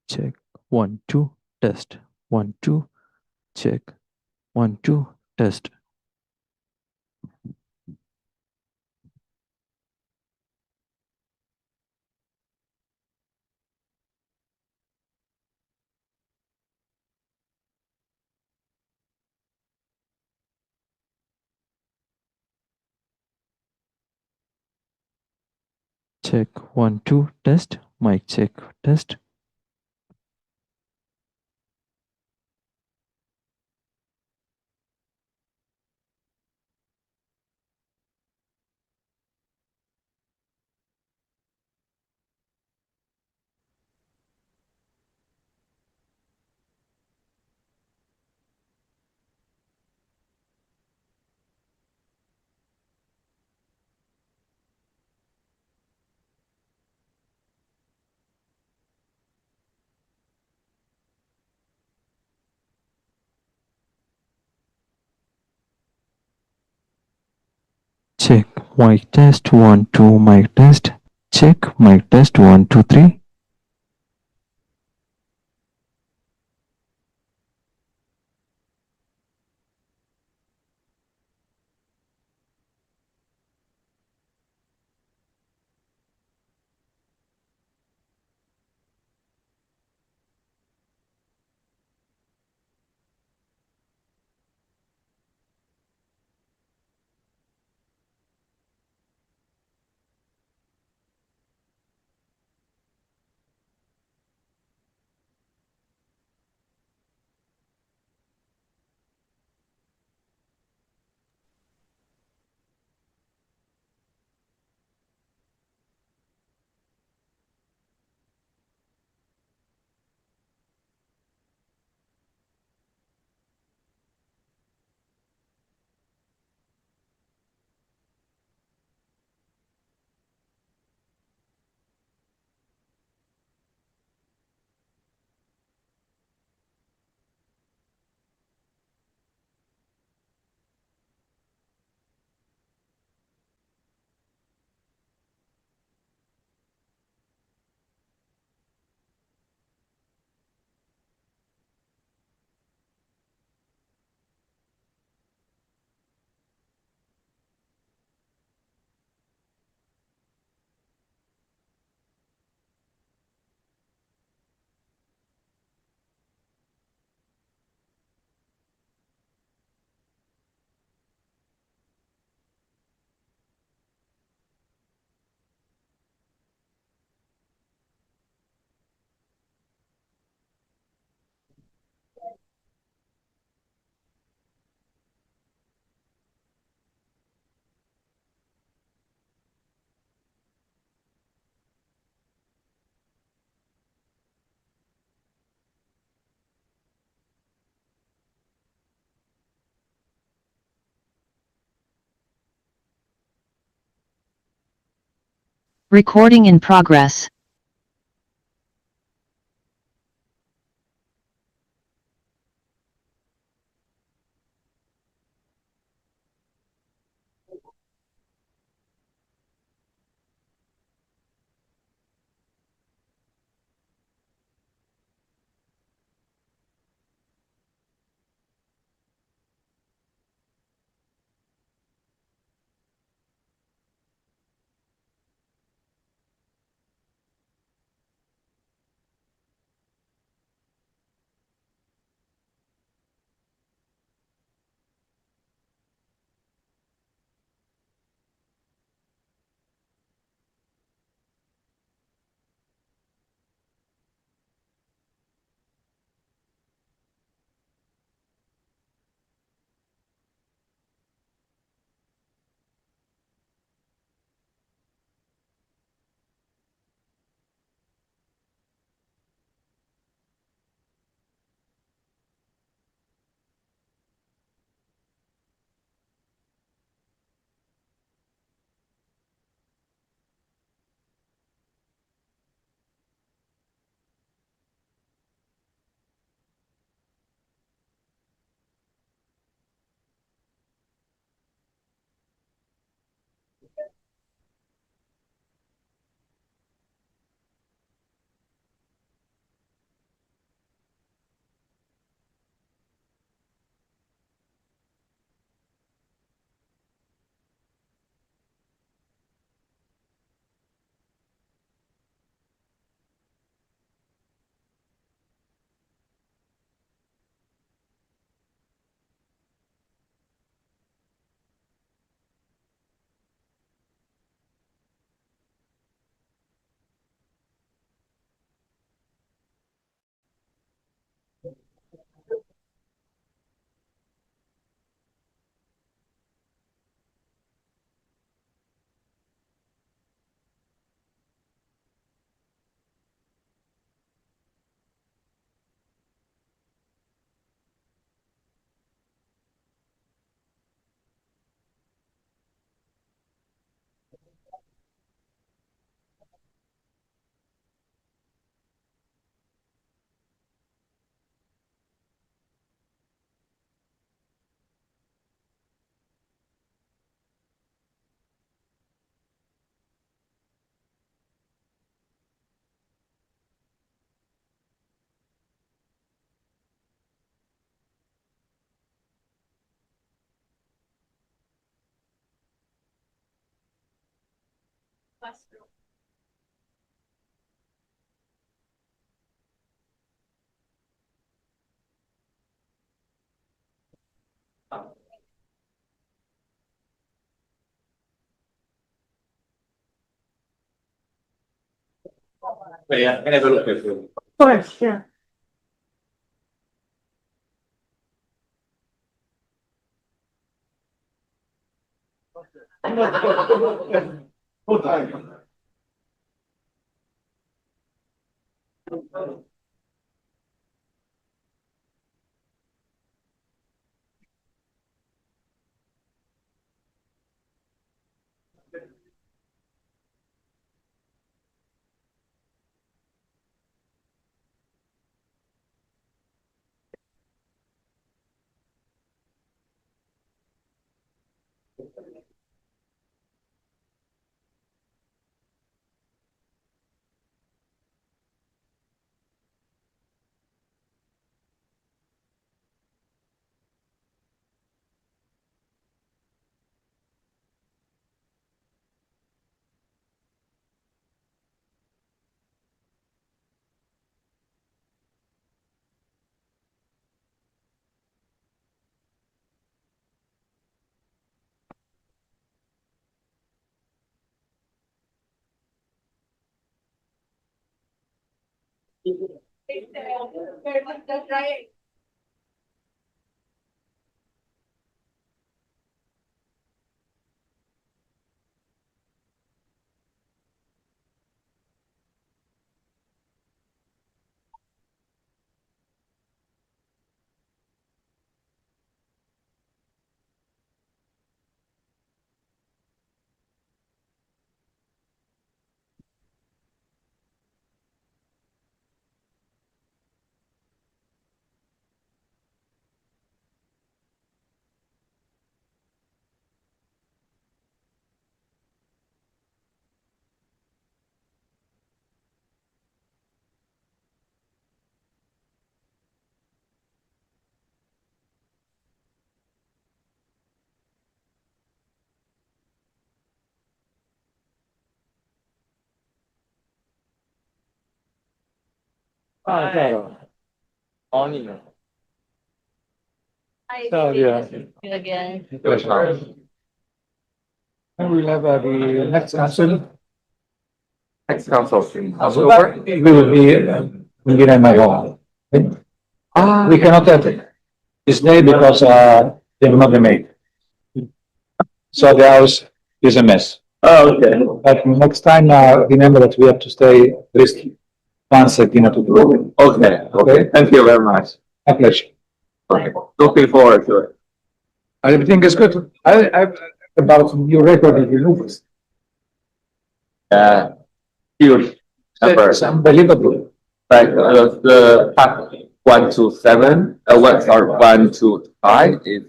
Check 1 2 test 1 2 check 1 2 test. Check 1 2 test mic check test. Check mic test 1 2 mic test. Check mic test 1 2 3. Recording in progress. Yeah, I never looked at it. Of course, yeah. Full time. Ah, claro. So, yeah. Again. And we'll have the next council. Next council. We will be in my home. We cannot have this day because they will not be made. So the house is a mess. Oh, okay. But next time, remember that we have to stay at least once a dinner to do. Okay, okay. Thank you very much. A pleasure. Okay. Looking forward to it. Everything is good. About your record, if you look, Huge number. it's unbelievable. Like the part 1 to 7, sorry, 1 to 5 is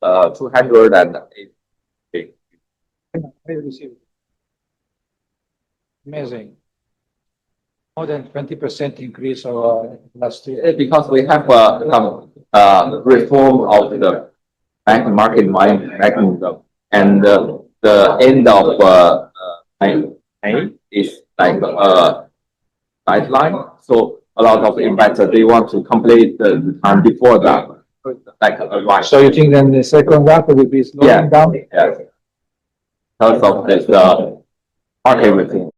280. Amazing. More than 20% increase last year. Because we have some reform of the bank market mechanism, and the end of May is like guideline. So a lot of investors they want to complete the time before that, like advice. So you think then the second half will be Yeah. slowing down? Yes. Because of this market reform.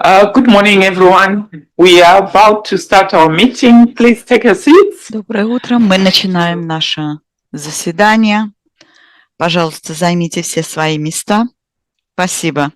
Good morning, everyone. We are about to start our meeting. Please take a seat. Доброе утро. Мы начинаем наше заседание. Пожалуйста, займите все свои места. Спасибо.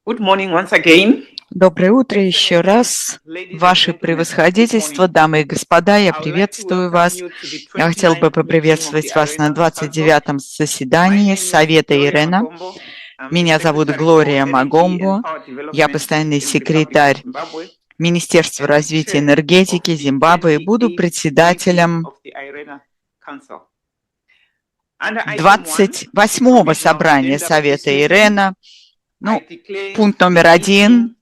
Good morning once again. Доброе утро еще раз. Ваше превосходительство, дамы и господа, я приветствую вас. Я хотел бы поприветствовать вас на 29-м заседании Совета IRENA. Меня зовут Глория Магомбо. Я постоянный секретарь Министерства развития энергетики Зимбабве и буду председателем 28-го собрания Совета IRENA. Пункт номер 1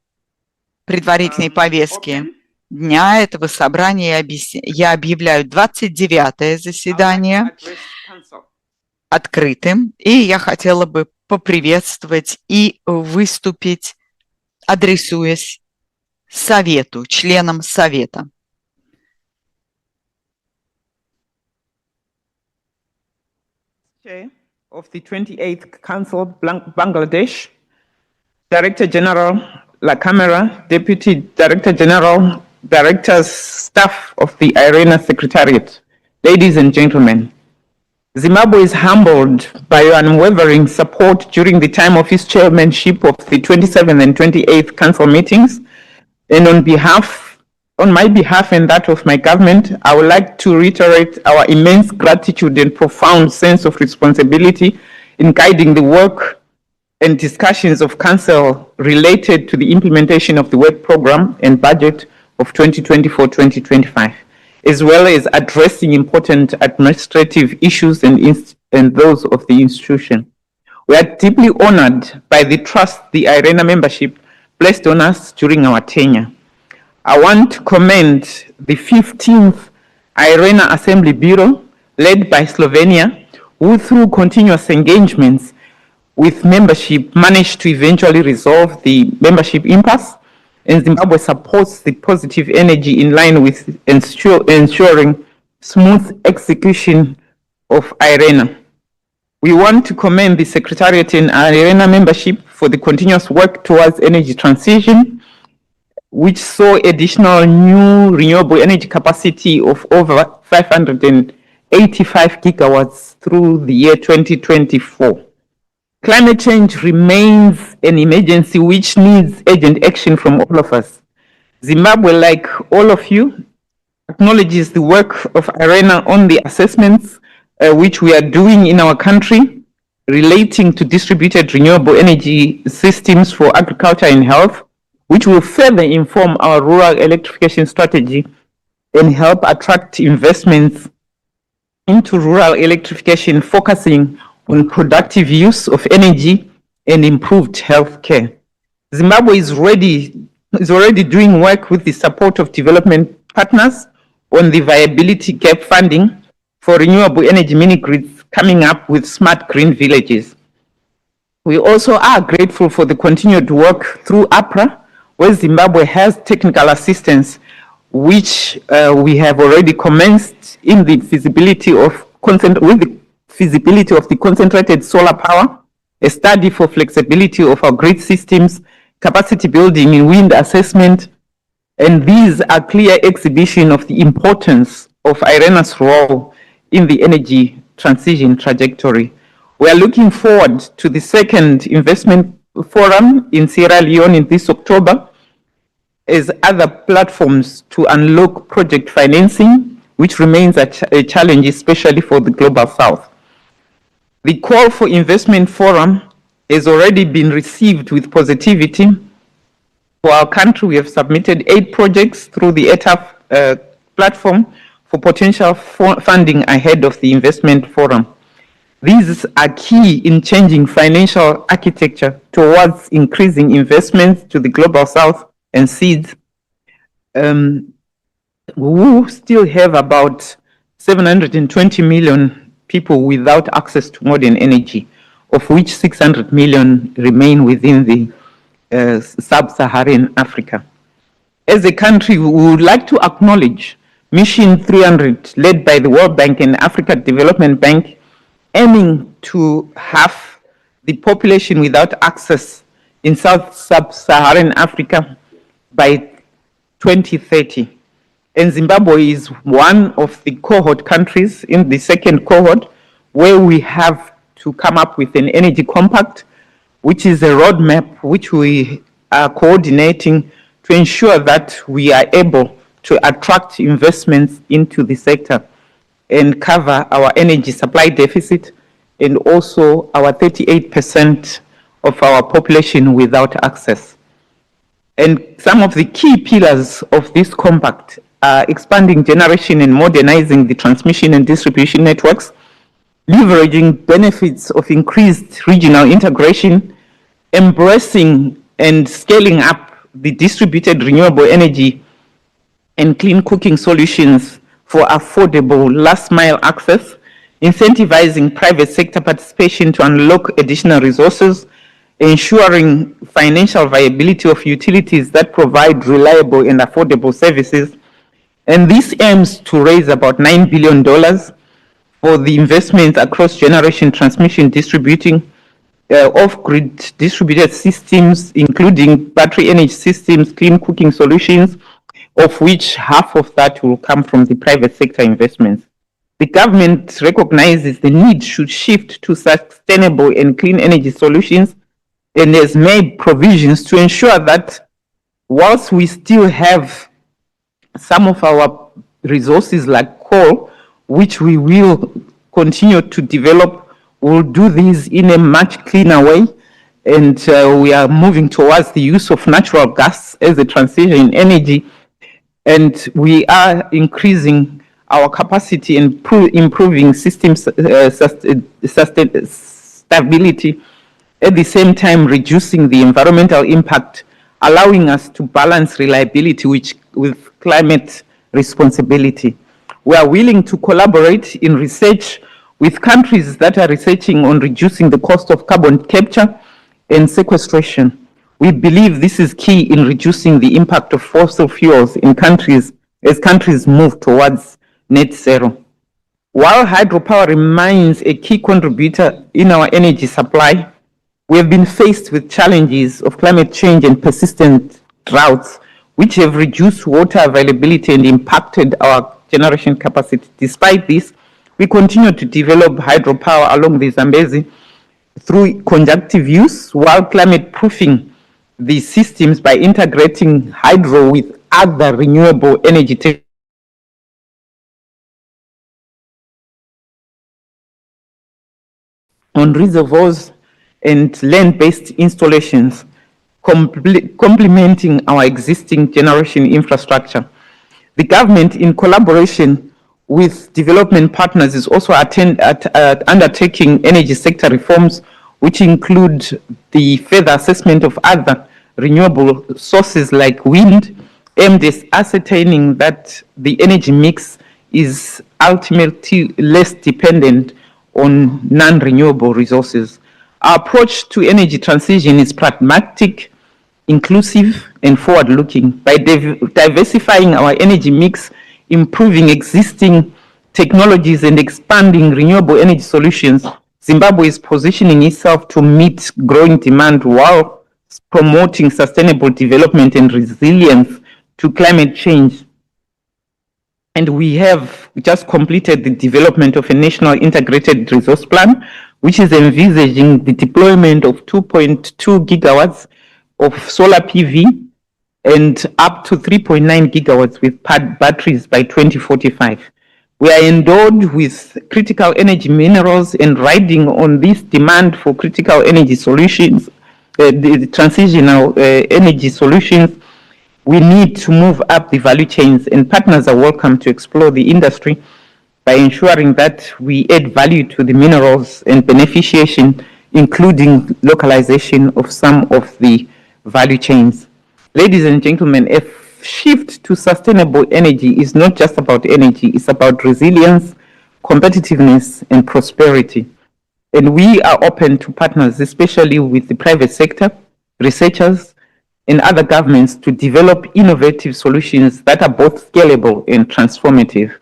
предварительной повестки дня этого собрания я объявляю 29-е заседание открытым, и я хотела бы поприветствовать и выступить, адресуясь Совету, членам Совета. Of the 28th Council, Bangladesh, Director General La Camera, Deputy Director General, Directors, Staff of the IRENA Secretariat, ladies and gentlemen, Zimbabwe is humbled by your unwavering support during the time of his chairmanship of the 27th and 28th Council meetings, and on behalf On my behalf and that of my government, I would like to reiterate our immense gratitude and profound sense of responsibility in guiding the work and discussions of Council related to the implementation of the work program and budget of 2024-2025, as well as addressing important administrative issues and those of the institution. We are deeply honored by the trust the IRENA membership placed on us during our tenure. I want to commend the 15th IRENA Assembly Bureau, led by Slovenia, who through continuous engagements with membership managed to eventually resolve the membership impasse, and Zimbabwe supports the positive energy in line with ensuring smooth execution of IRENA. We want to commend the Secretariat and IRENA membership for the continuous work towards energy transition, which saw additional new renewable energy capacity of over 585 gigawatts through the year 2024. Climate change remains an emergency which needs urgent action from all of us. Zimbabwe, like all of you, acknowledges the work of IRENA on the assessments which we are doing in our country relating to distributed renewable energy systems for agriculture and health, which will further inform our rural electrification strategy and help attract investments into rural electrification, focusing on productive use of energy and improved health care. Zimbabwe is already doing work with the support of development partners on the viability gap funding for renewable energy mini-grids, coming up with smart green villages. We also are grateful for the continued work through APRA, where Zimbabwe has technical assistance, which we have already commenced in the feasibility of the concentrated solar power, a study for flexibility of our grid systems, capacity building in wind assessment, and these are clear exhibition of the importance of IRENA's role in the energy transition trajectory. We are looking forward to the second investment forum in Sierra Leone in this October, as other platforms to unlock project financing, which remains a challenge, especially for the Global South. The call for investment forum has already been received with positivity. For our country, we have submitted 8 projects through the ETAF platform for potential funding ahead of the investment forum. These are key in changing financial architecture towards increasing investments to the Global South and seeds. We still have about 720 million people without access to modern energy, of which 600 million remain within the sub-Saharan Africa. As a country, we would like to acknowledge Mission 300, led by the World Bank and Africa Development Bank, aiming to halve the population without access in sub-Saharan Africa by 2030. And Zimbabwe is one of the cohort countries in the second cohort where we have to come up with an energy compact, which is a roadmap which we are coordinating to ensure that we are able to attract investments into the sector and cover our energy supply deficit and also our 38% of our population without access. And some of the key pillars of this compact are expanding generation and modernizing the transmission and distribution networks, leveraging benefits of increased regional integration, embracing and scaling up the distributed renewable energy and clean cooking solutions for affordable last mile access, incentivizing private sector participation to unlock additional resources, ensuring financial viability of utilities that provide reliable and affordable services. And this aims to raise about $9 billion for the investments across generation, transmission, distributing, off-grid distributed systems, including battery energy systems, clean cooking solutions, of which half of that will come from the private sector investments. The government recognizes the need to shift to sustainable and clean energy solutions and has made provisions to ensure that whilst we still have some of our resources like coal, which we will continue to develop, we'll do these in a much cleaner way. And we are moving towards the use of natural gas as a transition in energy. And we are increasing our capacity and improving system stability, at the same time reducing the environmental impact, allowing us to balance reliability with climate responsibility. We are willing to collaborate in research with countries that are researching on reducing the cost of carbon capture and sequestration. We believe this is key in reducing the impact of fossil fuels in countries as countries move towards net zero. While hydropower remains a key contributor in our energy supply, we have been faced with challenges of climate change and persistent droughts, which have reduced water availability and impacted our generation capacity. Despite this, we continue to develop hydropower along the Zambezi through conjunctive use, while climate proofing these systems by integrating hydro with other renewable energy technologies. On reservoirs and land-based installations, complementing our existing generation infrastructure. The government, in collaboration with development partners, is also undertaking energy sector reforms, which include the further assessment of other renewable sources like wind, aimed at ascertaining that the energy mix is ultimately less dependent on non-renewable resources. Our approach to energy transition is pragmatic, inclusive, and forward-looking. By diversifying our energy mix, improving existing technologies, and expanding renewable energy solutions, Zimbabwe is positioning itself to meet growing demand while promoting sustainable development and resilience to climate change. And we have just completed the development of a national integrated resource plan, which is envisaging the deployment of 2.2 gigawatts of solar PV and up to 3.9 gigawatts with batteries by 2045. We are endowed with critical energy minerals, and riding on this demand for critical energy solutions, the transitional energy solutions, we need to move up the value chains, and partners are welcome to explore the industry by ensuring that we add value to the minerals and beneficiation, including localization of some of the value chains. Ladies and gentlemen, a shift to sustainable energy is not just about energy, it's about resilience, competitiveness, and prosperity. And we are open to partners, especially with the private sector, researchers, and other governments to develop innovative solutions that are both scalable and transformative.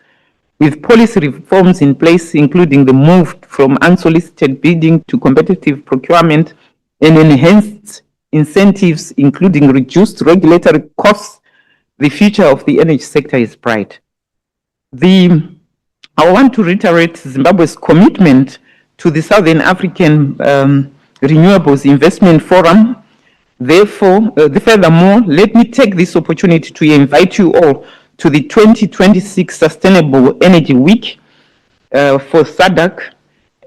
With policy reforms in place, including the move from unsolicited bidding to competitive procurement and enhanced incentives, including reduced regulatory costs, the future of the energy sector is bright. I want to reiterate Zimbabwe's commitment to the African Renewables Investment Forum. Furthermore, let me take this opportunity to invite you all to the 2026 Sustainable Energy Week for SADC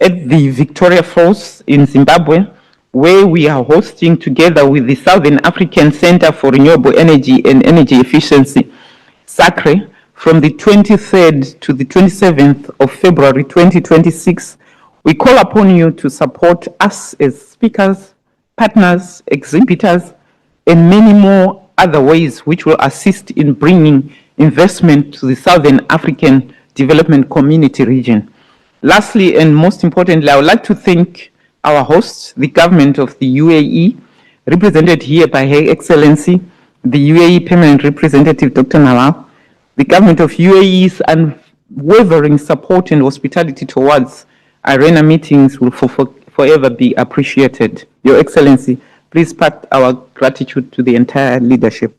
at the Victoria Falls in Zimbabwe, where we are hosting together with the Southern African Center for Renewable Energy and Energy Efficiency, SACRE, from the 23rd to the 27th of February 2026. We call upon you to support us as speakers, partners, exhibitors, and many more other ways which will assist in bringing investment to the Southern African Development Community region. Lastly, and most importantly, I would like to thank our hosts, the government of the UAE, represented here by Her Excellency, the UAE Permanent Representative, Dr. Nawal, the government of UAE's unwavering support and hospitality towards IRENA meetings will forever be appreciated. Your Excellency, please pass our gratitude to the entire leadership.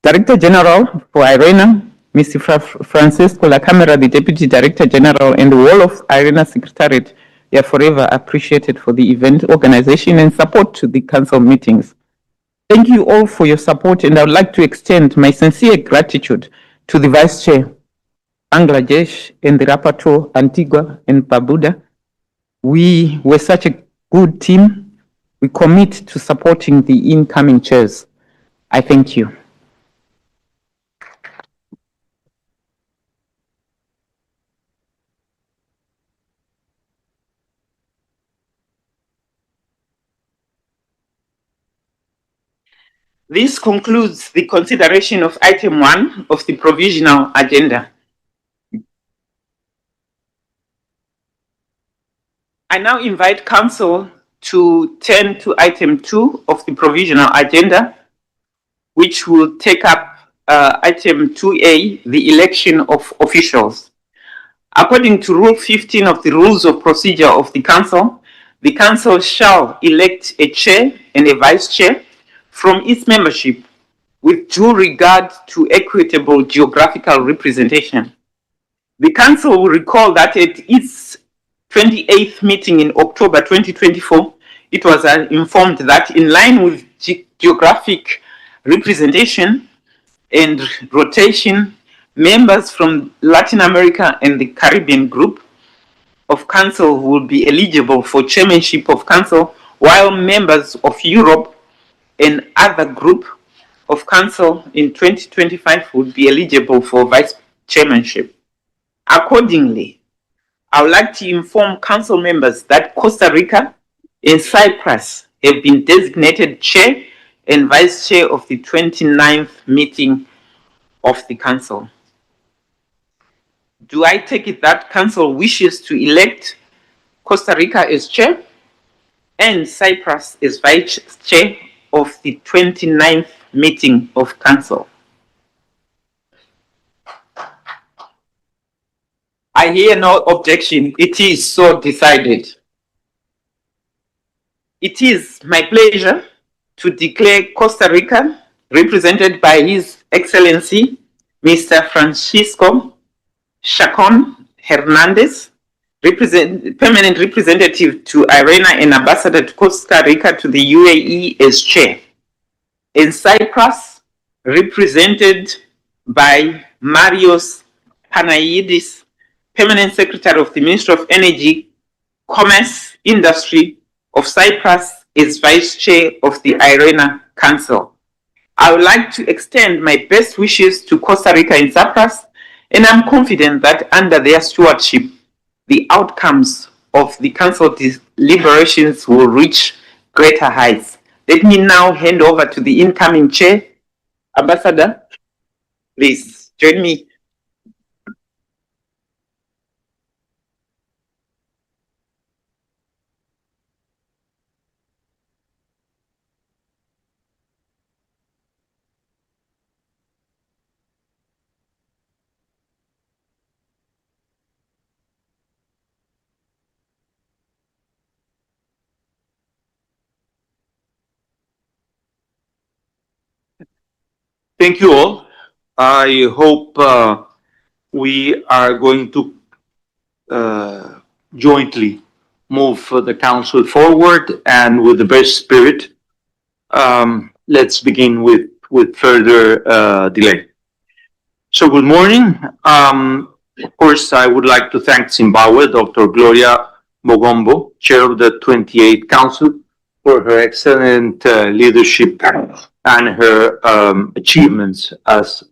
Director General for IRENA, Mr. Francesco, the Deputy Director General, and the whole of IRENA Secretariat, you are forever appreciated for the event organization and support to the council meetings. Thank you all for your support, and I would like to extend my sincere gratitude to the Vice Chair, Bangladesh, and the Rapporteur, Antigua and Barbuda. We were such a good team. We commit to supporting the incoming chairs. I thank you. This concludes the consideration of item 1 of the provisional agenda. I now invite Council to turn to item 2 of the provisional agenda, which will take up item 2A, the election of officials. According to Rule 15 of the Rules of Procedure of the Council shall elect a chair and a vice chair from its membership with due regard to equitable geographical representation. The Council will recall that at its 28th meeting in October 2024, it was informed that in line with geographic representation and rotation, members from Latin America and the Caribbean group of Council will be eligible for chairmanship of Council, while members of Europe and other group of Council in 2025 would be eligible for vice chairmanship. Accordingly, I would like to inform Council members that Costa Rica and Cyprus have been designated chair and vice chair of the 29th meeting of the Council. Do I take it that Council wishes to elect Costa Rica as chair and Cyprus as vice chair of the 29th meeting of Council? I hear no objection. It is so decided. It is my pleasure to declare Costa Rica, represented by His Excellency, Mr. Francesco Chacón Hernández, permanent representative to IRENA and ambassador to Costa Rica to the UAE as chair. In Cyprus, represented by Marios Panayides, permanent secretary of the Ministry of Energy, Commerce, Industry of Cyprus, as vice chair of the IRENA Council. I would like to extend my best wishes to Costa Rica and Cyprus, and I'm confident that under their stewardship, the outcomes of the Council deliberations will reach greater heights. Let me now hand over to the incoming chair. Ambassador, please join me. Thank you all. I hope we are going to jointly move the council forward and with the best spirit. Let's begin with further delay. So good morning. Of course, I would like to thank Zimbabwe, Dr. Gloria Mogombo, chair of the 28th Council, for her excellent leadership and her achievements as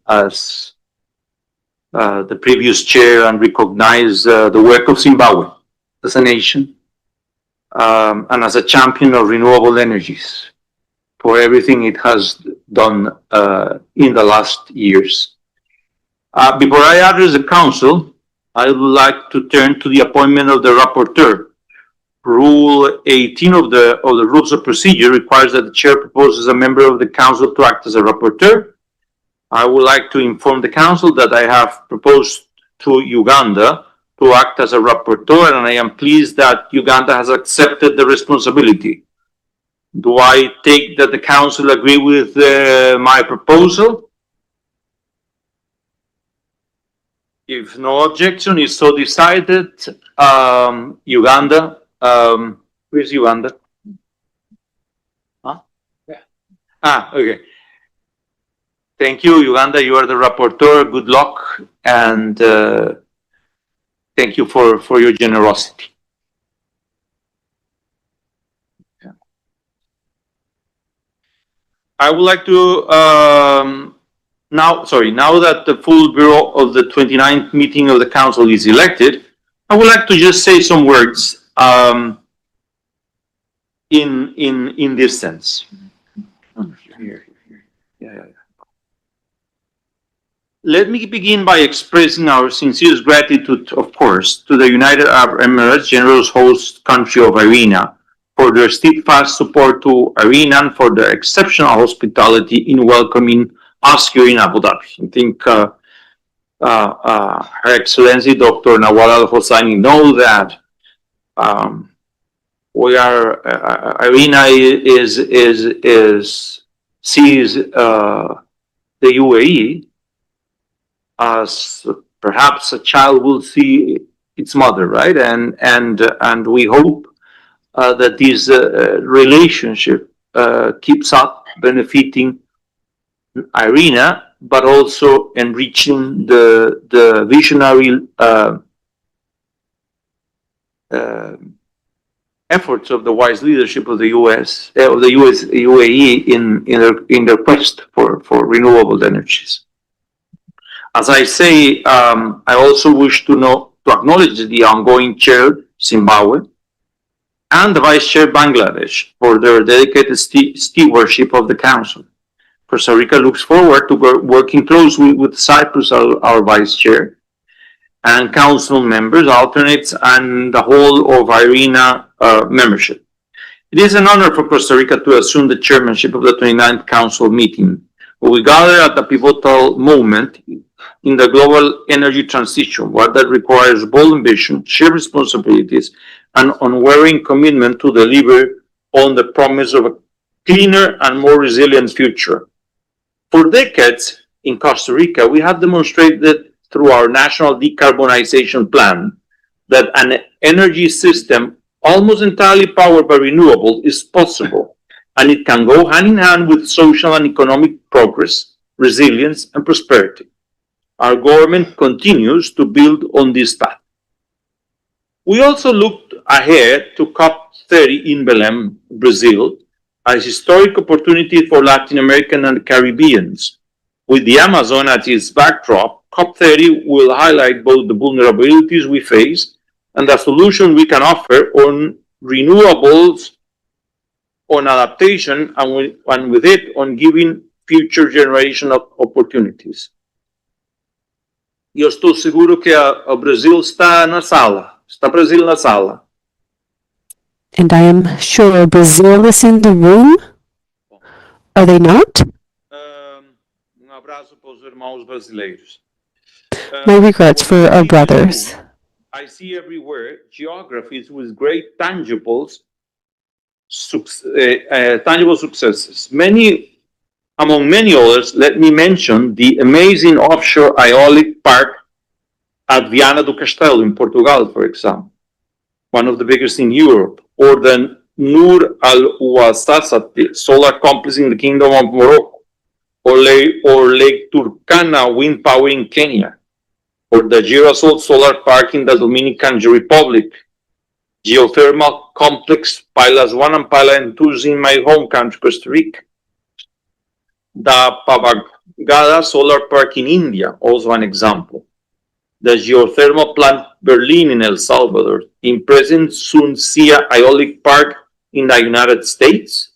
the previous chair, and recognize the work of Zimbabwe as a nation and as a champion of renewable energies for everything it has done in the last years. Before I address the Council, I would like to turn to the appointment of the rapporteur. Rule 18 of the Rules of Procedure requires that the chair proposes a member of the Council to act as a rapporteur. I would like to inform the Council that I have proposed to Uganda to act as a rapporteur, and I am pleased that Uganda has accepted the responsibility. Do I take that the Council agree with my proposal? If no objection is so decided, Uganda. Where's Uganda? Huh? Yeah. Okay. Thank you, Uganda. You are the rapporteur. Good luck, and thank you for your generosity. I would like to now that the full bureau of the 29th meeting of the council is elected, I would like to just say some words in this sense. Let me begin by expressing our sincerest gratitude, of course, to the United Arab Emirates, generous host country of IRENA, for their steadfast support to IRENA and for their exceptional hospitality in welcoming us here in Abu Dhabi. I think Her Excellency Dr. Nawal Al Hosseini knows that we are IRENA sees the UAE as perhaps a child will see its mother, right? And we hope that this relationship keeps up benefiting IRENA, but also enriching the visionary efforts of the wise leadership of the UAE in their quest for renewable energies. As I say, I also wish to acknowledge the ongoing chair, Zimbabwe, and the vice chair, Bangladesh, for their dedicated stewardship of the council. Costa Rica looks forward to working closely with Cyprus, our vice chair, and council members, alternates, and the whole of IRENA membership. It is an honor for Costa Rica to assume the chairmanship of the 29th council meeting. We gather at a pivotal moment in the global energy transition, one that requires bold ambition, shared responsibilities, and unwavering commitment to deliver on the promise of a cleaner and more resilient future. For decades in Costa Rica, we have demonstrated through our national decarbonization plan that an energy system almost entirely powered by renewables is possible, and it can go hand in hand with social and economic progress, resilience, and prosperity. Our government continues to build on this path. We also looked ahead to COP30 in Belém, Brazil, as a historic opportunity for Latin American and Caribbeans. With the Amazon as its backdrop, COP30 will highlight both the vulnerabilities we face and the solution we can offer on renewables, on adaptation, and with it on giving future generation of opportunities. Eu estou seguro que o Brasil está na sala. Está Brasil na sala. And I am sure Brazil is in the room. Are they not? Abraço para os irmãos brasileiros. My regrets for our brothers. I see everywhere geographies with great tangible successes. Among many others, let me mention the amazing offshore aeolic park at Viana do Castelo in Portugal, for example, one of the biggest in Europe, or the Nur al-Ouassasat solar complex in the Kingdom of Morocco, or Lake Turkana wind power in Kenya, or the Girasol solar park in the Dominican Republic, geothermal complex Pilas 1 and Pilas 2 in my home country, Costa Rica, the Pavagada solar park in India, also an example, the geothermal plant Berlin in El Salvador, impressive Suncia aeolic park in the United States,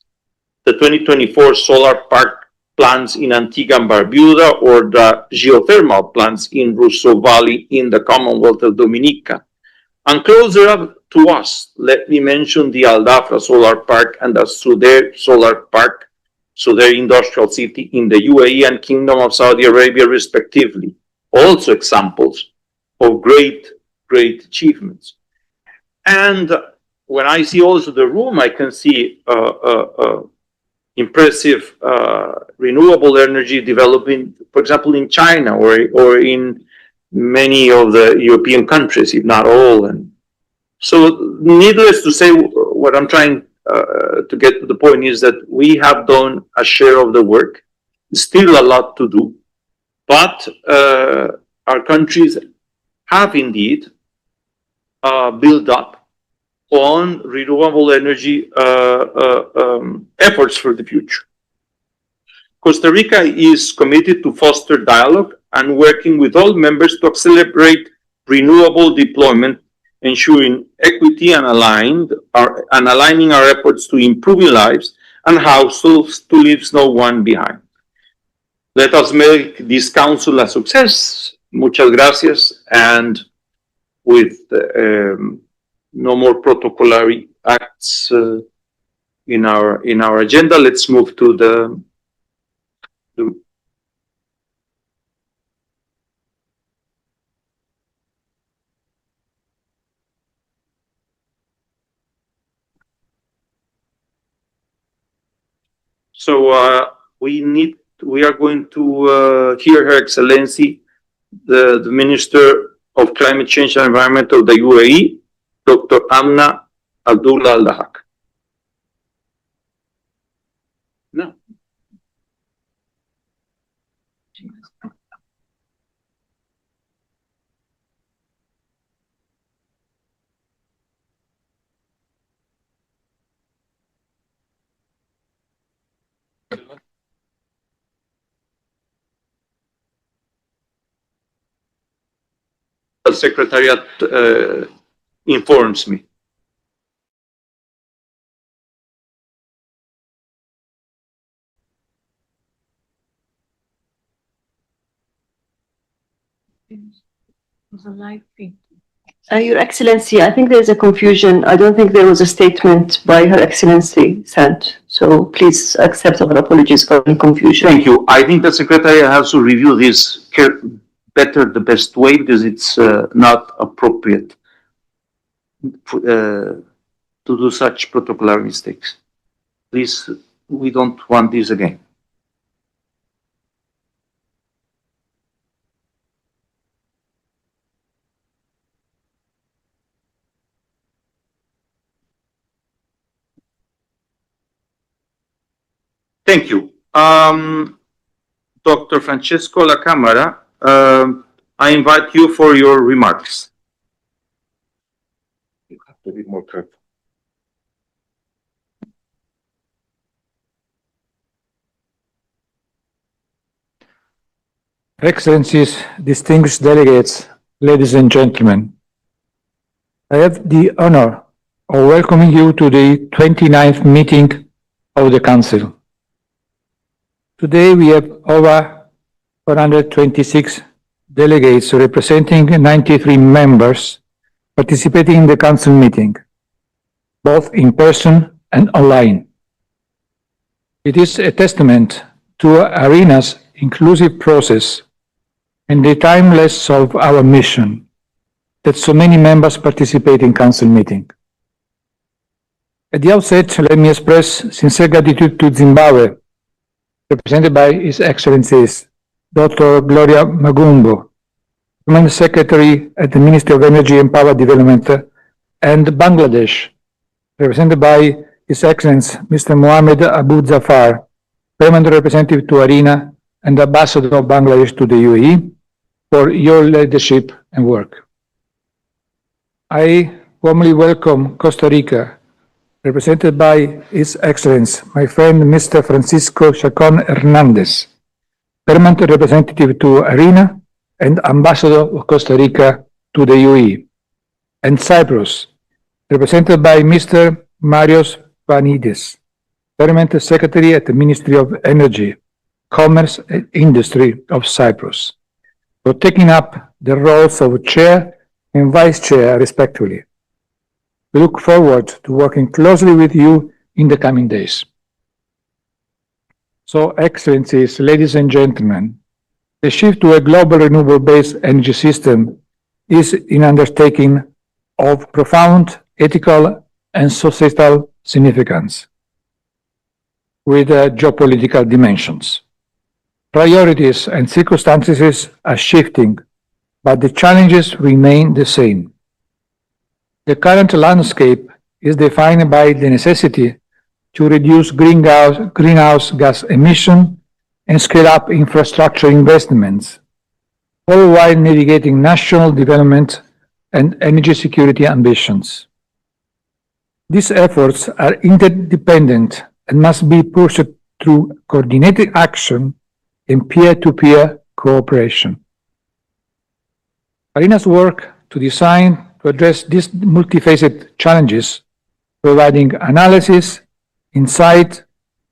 the 2024 solar park plants in Antigua and Barbuda, or the geothermal plants in Russo Valley in the Commonwealth of Dominica. And closer up to us, let me mention the Aldafra solar park and the Sudair solar park, Sudair industrial city in the UAE and Kingdom of Saudi Arabia, respectively. Also examples of great achievements. And when I see also the room, I can see impressive renewable energy developing, for example, in China or in many of the European countries, if not all. And so, needless to say, what I'm trying to get to the point is that we have done a share of the work. still a lot to do, but our countries have indeed built up on renewable energy efforts for the future. Costa Rica is committed to foster dialogue and working with all members to accelerate renewable deployment, ensuring equity and aligning our efforts to improving lives and households to leave no one behind. Let us make this council a success. Muchas gracias. And with no more protocolary acts in our agenda, let's move to the we are going to hear Her Excellency, the Minister of Climate Change and Environment of the UAE, Dr. Amna Abdullah Al-Dahak. No. The Secretariat informs me. Your Excellency, I think there's a confusion. I don't think there was a statement by Her Excellency sent. So please accept our apologies for any confusion. Thank you. I think the Secretariat has to review this better, the best way, because it's not appropriate to do such protocolar mistakes. Please, we don't want this again. Thank you. Dr. Francesco La Camara, I invite you for your remarks. You have to be more careful. Excellencies, distinguished delegates, ladies and gentlemen, I have the honor of welcoming you to the 29th meeting of the Council. Today we have over 426 delegates representing 93 members participating in the Council meeting, both in person and online. It is a testament to IRENA's inclusive process and the timelessness of our mission that so many members participate in Council meeting. At the outset, let me express sincere gratitude to Zimbabwe, represented by His Excellencies Dr. Gloria Magumbo, Permanent Secretary at the Ministry of Energy and Power Development, and Bangladesh, represented by His Excellency Mr. Mohammed Abu Zafar, Permanent Representative to IRENA and Ambassador of Bangladesh to the UAE, for your leadership and work. I warmly welcome Costa Rica, represented by His Excellency, my friend Mr. Francisco Chacón Hernández, Permanent Representative to IRENA and Ambassador of Costa Rica to the UAE, and Cyprus, represented by Mr. Marios Panayides, Permanent Secretary at the Ministry of Energy, Commerce and Industry of Cyprus, for taking up the roles of Chair and Vice Chair, respectively. We look forward to working closely with you in the coming days. So, Excellencies, ladies and gentlemen, the shift to a global renewable-based energy system is an undertaking of profound ethical and societal significance, with geopolitical dimensions. Priorities and circumstances are shifting, but the challenges remain the same. The current landscape is defined by the necessity to reduce greenhouse gas emission and scale up infrastructure investments, all while navigating national development and energy security ambitions. These efforts are interdependent and must be pursued through coordinated action and peer-to-peer cooperation. IRENA's work to address these multifaceted challenges, providing analysis, insight,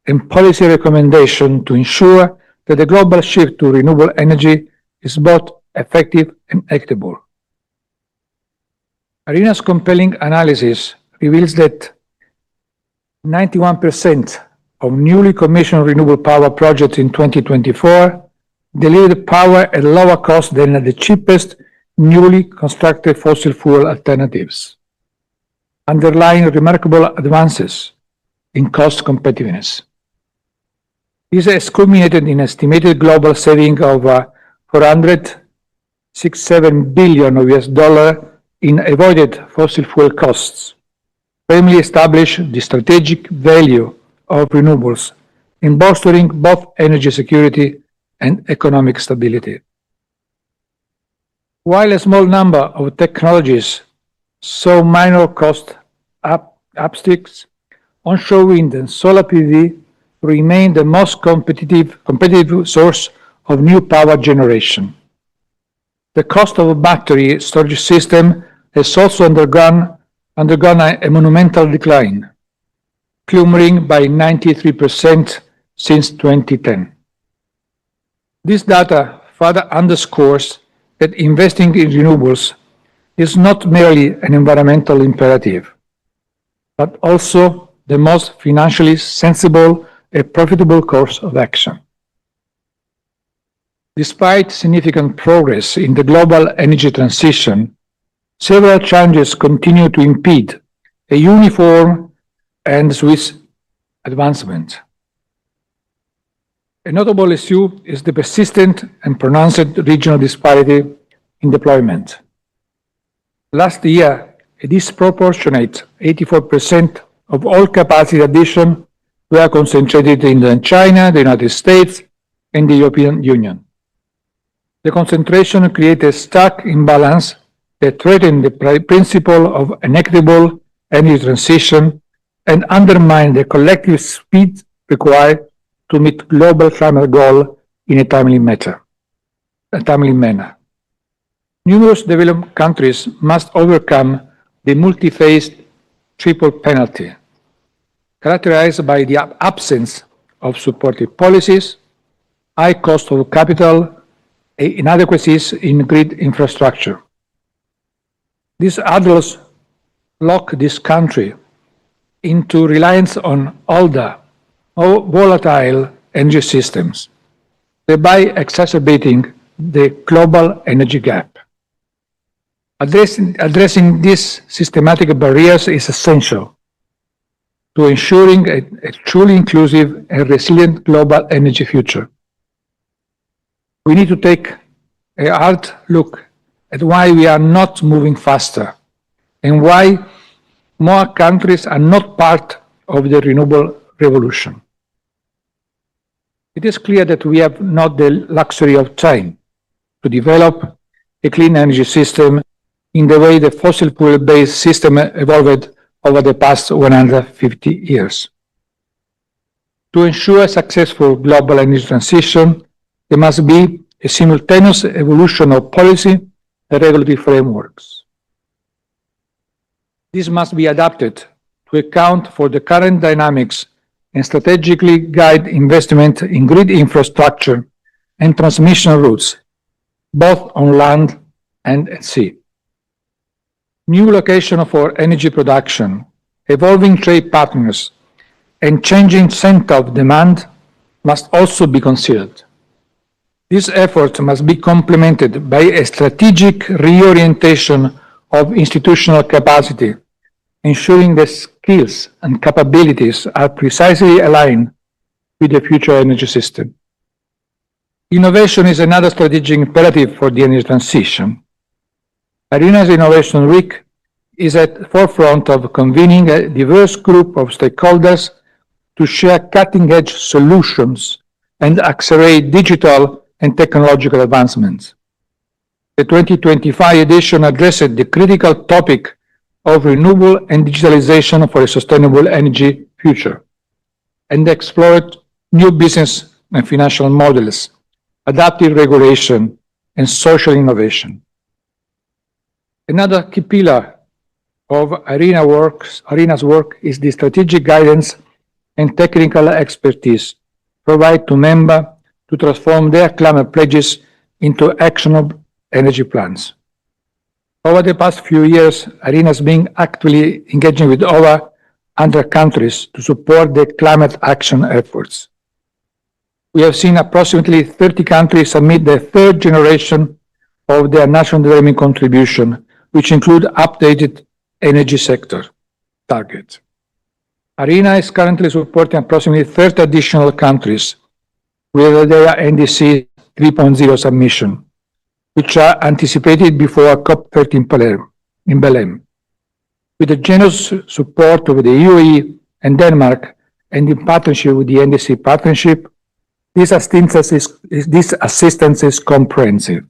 and policy recommendation to ensure that the global shift to renewable energy is both effective and equitable. IRENA's compelling analysis reveals that 91% of newly commissioned renewable power projects in 2024 delivered power at lower cost than the cheapest newly constructed fossil fuel alternatives, underlying remarkable advances in cost competitiveness. This has culminated in estimated global saving of $467 billion in avoided fossil fuel costs, firmly establish the strategic value of renewables in bolstering both energy security and economic stability. While a small number of technologies saw minor cost upticks, onshore wind and solar PV remain the most competitive source of new power generation. The cost of a battery storage system has also undergone a monumental decline, plummeting by 93% since 2010. This data further underscores that investing in renewables is not merely an environmental imperative, but also the most financially sensible and profitable course of action. Despite significant progress in the global energy transition, several challenges continue to impede a uniform and swift advancement. A notable issue is the persistent and pronounced regional disparity in deployment. Last year, a disproportionate 84% of all capacity addition were concentrated in China, the United States, and the European Union. The concentration created a stark imbalance that threatened the principle of an equitable energy transition and undermined the collective speed required to meet global climate goals in a timely manner. Numerous developed countries must overcome the multi-phased triple penalty, characterized by the absence of supportive policies, high cost of capital, and inadequacies in grid infrastructure. These hurdles lock this country into reliance on older, more volatile energy systems, thereby exacerbating the global energy gap. Addressing these systematic barriers is essential to ensuring a truly inclusive and resilient global energy future. We need to take a hard look at why we are not moving faster and why more countries are not part of the renewable revolution. It is clear that we have not the luxury of time to develop a clean energy system in the way the fossil fuel-based system evolved over the past 150 years. To ensure a successful global energy transition, there must be a simultaneous evolution of policy and regulatory frameworks. This must be adapted to account for the current dynamics and strategically guide investment in grid infrastructure and transmission routes, both on land and at sea. New location for energy production, evolving trade partners, and changing center of demand must also be considered. This effort must be complemented by a strategic reorientation of institutional capacity, ensuring that skills and capabilities are precisely aligned with the future energy system. Innovation is another strategic imperative for the energy transition. IRENA's Innovation Week is at the forefront of convening a diverse group of stakeholders to share cutting-edge solutions and accelerate digital and technological advancements. The 2025 edition addressed the critical topic of renewable and digitalization for a sustainable energy future and explored new business and financial models, adaptive regulation, and social innovation. Another key pillar of IRENA's work is the strategic guidance and technical expertise provided to members to transform their climate pledges into actionable energy plans. Over the past few years, IRENA has been actively engaging with over 100 countries to support their climate action efforts. We have seen approximately 30 countries submit the third generation of their national development contribution, which include updated energy sector targets. IRENA is currently supporting approximately 30 additional countries with their NDC 3.0 submission, which are anticipated before COP30 in Belém. With the generous support of the UAE and Denmark and in partnership with the NDC partnership, this assistance is comprehensive.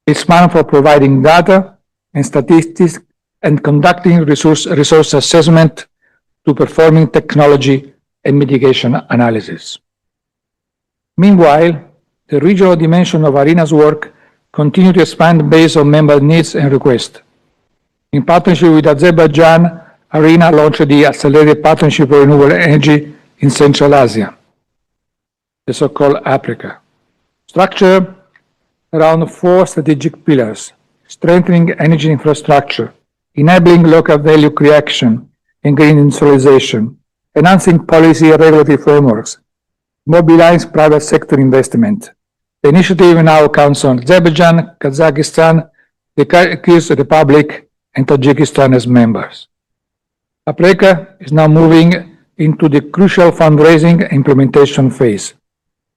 It's planned for providing data and statistics and conducting resource assessment to performing technology and mitigation analysis. Meanwhile, the regional dimension of IRENA's work continues to expand based on member needs and requests. In partnership with Azerbaijan, IRENA launched the Accelerated Partnership for Renewable Energy in Central Asia, the so-called Africa, structured around 4 strategic pillars: strengthening energy infrastructure, enabling local value creation and green industrialization, enhancing policy and regulatory frameworks, mobilize private sector investment. The initiative now counts on Azerbaijan, Kazakhstan, the Kyrgyz Republic, and Tajikistan as members. Africa is now moving into the crucial fundraising and implementation phase.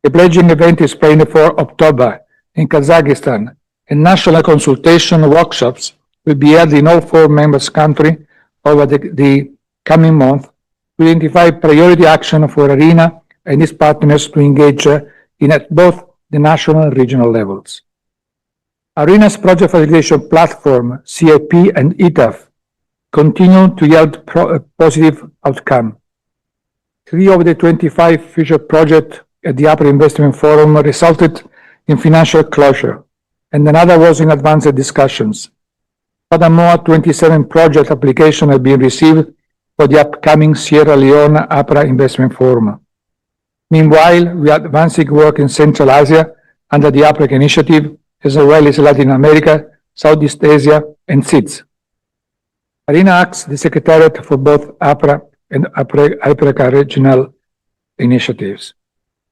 The pledging event is planned for October in Kazakhstan, and national consultation workshops will be held in all 4 members' countries over the coming month to identify priority action for IRENA and its partners to engage in at both the national and regional levels. IRENA's project facilitation platform, CIP and ETAF, continue to yield a positive outcome. 3 of the 25 future projects at the Upper Investment Forum resulted in financial closure, and another was in advanced discussions. Furthermore, 27 project applications have been received for the upcoming Sierra Leone Upper Investment Forum. Meanwhile, we are advancing work in Central Asia under the APREC initiative, as well as Latin America, Southeast Asia, and SIDS. IRENA acts the secretariat for both APRA and APREC regional initiatives.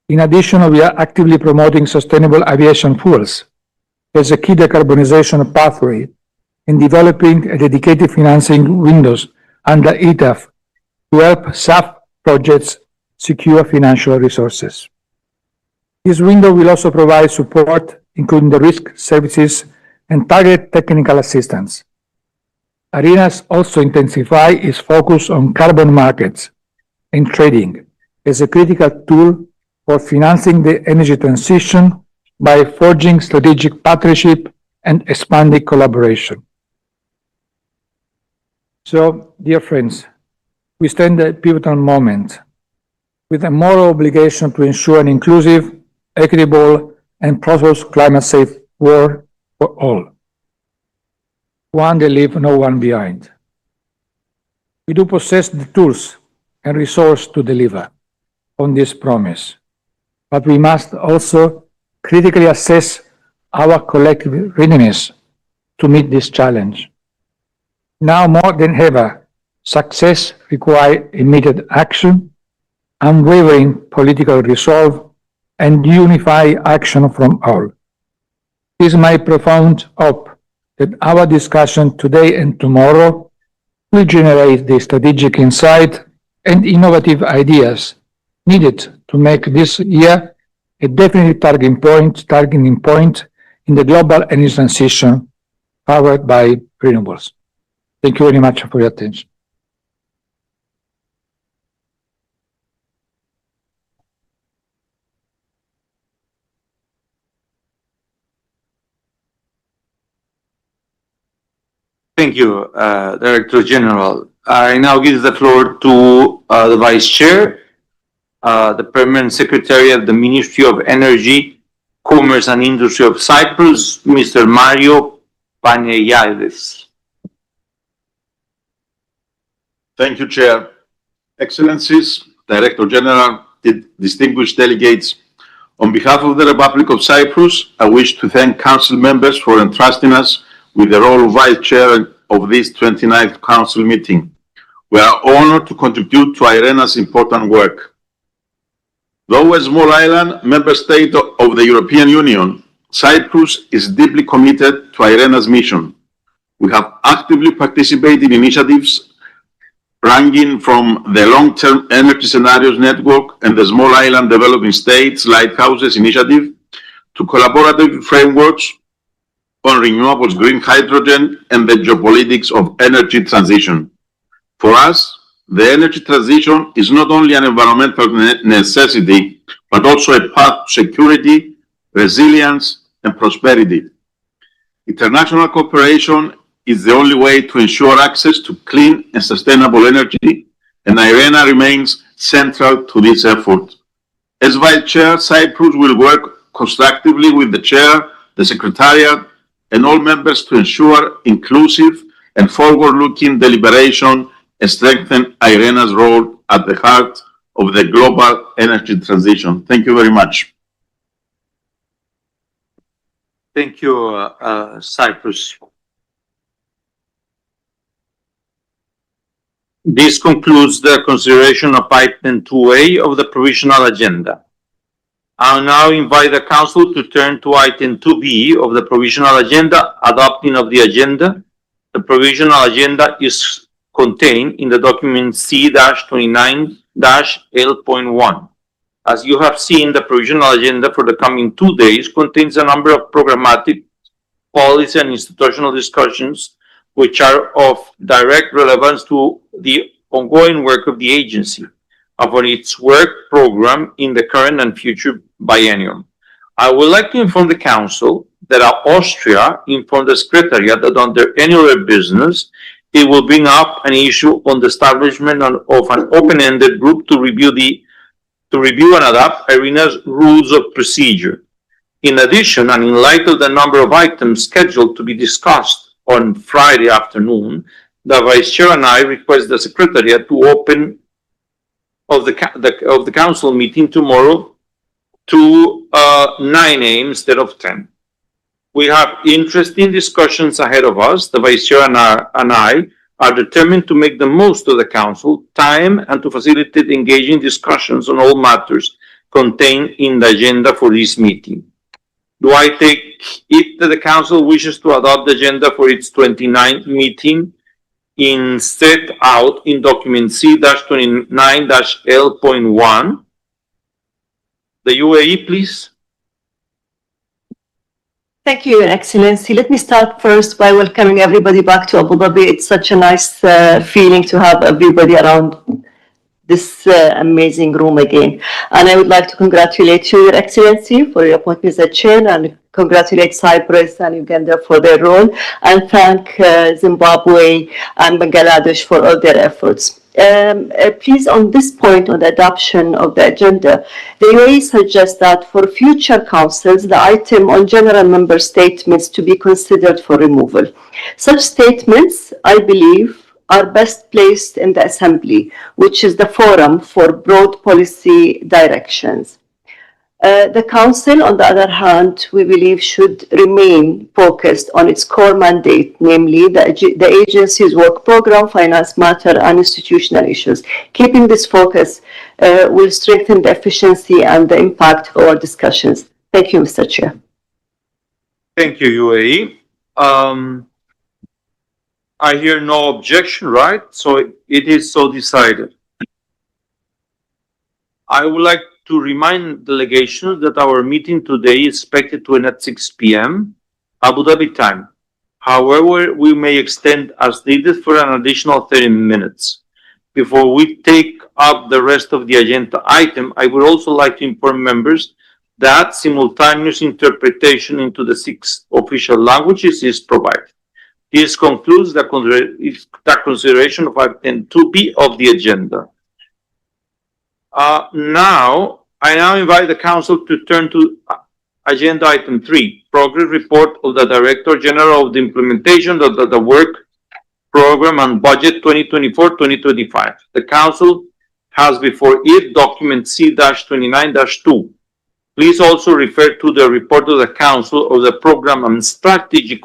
In addition, we are actively promoting sustainable aviation fuels as a key decarbonization pathway and developing a dedicated financing windows under ETAF to help SAF projects secure financial resources. This window will also provide support, including the risk services and target technical assistance. IRENA has also intensified its focus on carbon markets and trading as a critical tool for financing the energy transition by forging strategic partnership and expanding collaboration. So, dear friends, we stand at a pivotal moment with a moral obligation to ensure an inclusive, equitable, and prosperous climate-safe world for all, one that leaves no one behind. We do possess the tools and resources to deliver on this promise, but we must also critically assess our collective readiness to meet this challenge. Now more than ever, success requires immediate action, unwavering political resolve, and unified action from all. It is my profound hope that our discussion today and tomorrow will generate the strategic insight and innovative ideas needed to make this year a definite targeting point in the global energy transition powered by renewables. Thank you very much for your attention. Thank you, Director General. I now give the floor to the Vice Chair, the Permanent Secretary of the Ministry of Energy, Commerce and Industry of Cyprus, Mr. Mario Panayides. Thank you, Chair. Excellencies, Director General, distinguished delegates, on behalf of the Republic of Cyprus, I wish to thank Council members for entrusting us with the role of Vice Chair of this 29th Council meeting. We are honored to contribute to IRENA's important work. Though a small island, member state of the European Union, Cyprus is deeply committed to IRENA's mission. We have actively participated in initiatives ranging from the Long-Term Energy Scenarios Network and the Small Island Developing States Lighthouses Initiative to collaborative frameworks on renewables, green hydrogen, and the geopolitics of energy transition. For us, the energy transition is not only an environmental necessity, but also a path to security, resilience, and prosperity. International cooperation is the only way to ensure access to clean and sustainable energy, and IRENA remains central to this effort. As Vice Chair, Cyprus will work constructively with the Chair, the Secretariat, and all members to ensure inclusive and forward-looking deliberation and strengthen IRENA's role at the heart of the global energy transition. Thank you very much. Thank you, Cyprus. This concludes the consideration of item 2A of the provisional agenda. I'll now invite the Council to turn to item 2B of the provisional agenda, adopting of the agenda. The provisional agenda is contained in the document C-29-L.1. As you have seen, the provisional agenda for the coming 2 days contains a number of programmatic, policy, and institutional discussions which are of direct relevance to the ongoing work of the agency, for its work program in the current and future biennium. I would like to inform the Council that Austria informed the Secretariat that under any other business, it will bring up an issue on the establishment of an open-ended group to review and adapt IRENA's rules of procedure. In addition, and in light of the number of items scheduled to be discussed on Friday afternoon, the Vice Chair and I request the Secretariat to open of the Council meeting tomorrow to 9 a.m. instead of 10. We have interesting discussions ahead of us. The Vice Chair and I are determined to make the most of the Council time and to facilitate engaging discussions on all matters contained in the agenda for this meeting. Do I take it that the Council wishes to adopt the agenda for its 29th meeting in set out in document C-29-L.1? The UAE, please. Thank you, Your Excellency. Let me start first by welcoming everybody back to Abu Dhabi. It's such a nice feeling to have everybody around this amazing room again. And I would like to congratulate you, Your Excellency, for your appointment as chair, and congratulate Cyprus and Uganda for their role, and thank Zimbabwe and Bangladesh for all their efforts. Please, on this point, on the adoption of the agenda, the UAE suggests that for future councils, the item on general member statements to be considered for removal. Such statements, I believe, are best placed in the Assembly, which is the forum for broad policy directions. The Council, on the other hand, we believe should remain focused on its core mandate, namely the agency's work program, finance matter, and institutional issues. Keeping this focus will strengthen the efficiency and the impact of our discussions. Thank you, Mr. Chair. Thank you, UAE. I hear no objection, right? So it is so decided. I would like to remind delegations that our meeting today is expected to end at 6 p.m. Abu Dhabi time. However, we may extend as needed for an additional 30 minutes. Before we take up the rest of the agenda item, I would also like to inform members that simultaneous interpretation into the 6 official languages is provided. This concludes the consideration of item 2B of the agenda. I now invite the council to turn to agenda item 3, progress report of the Director General of the implementation of the work program and budget 2024-2025. The council has before it document C-29-2. Please also refer to the report of the council of the program and strategy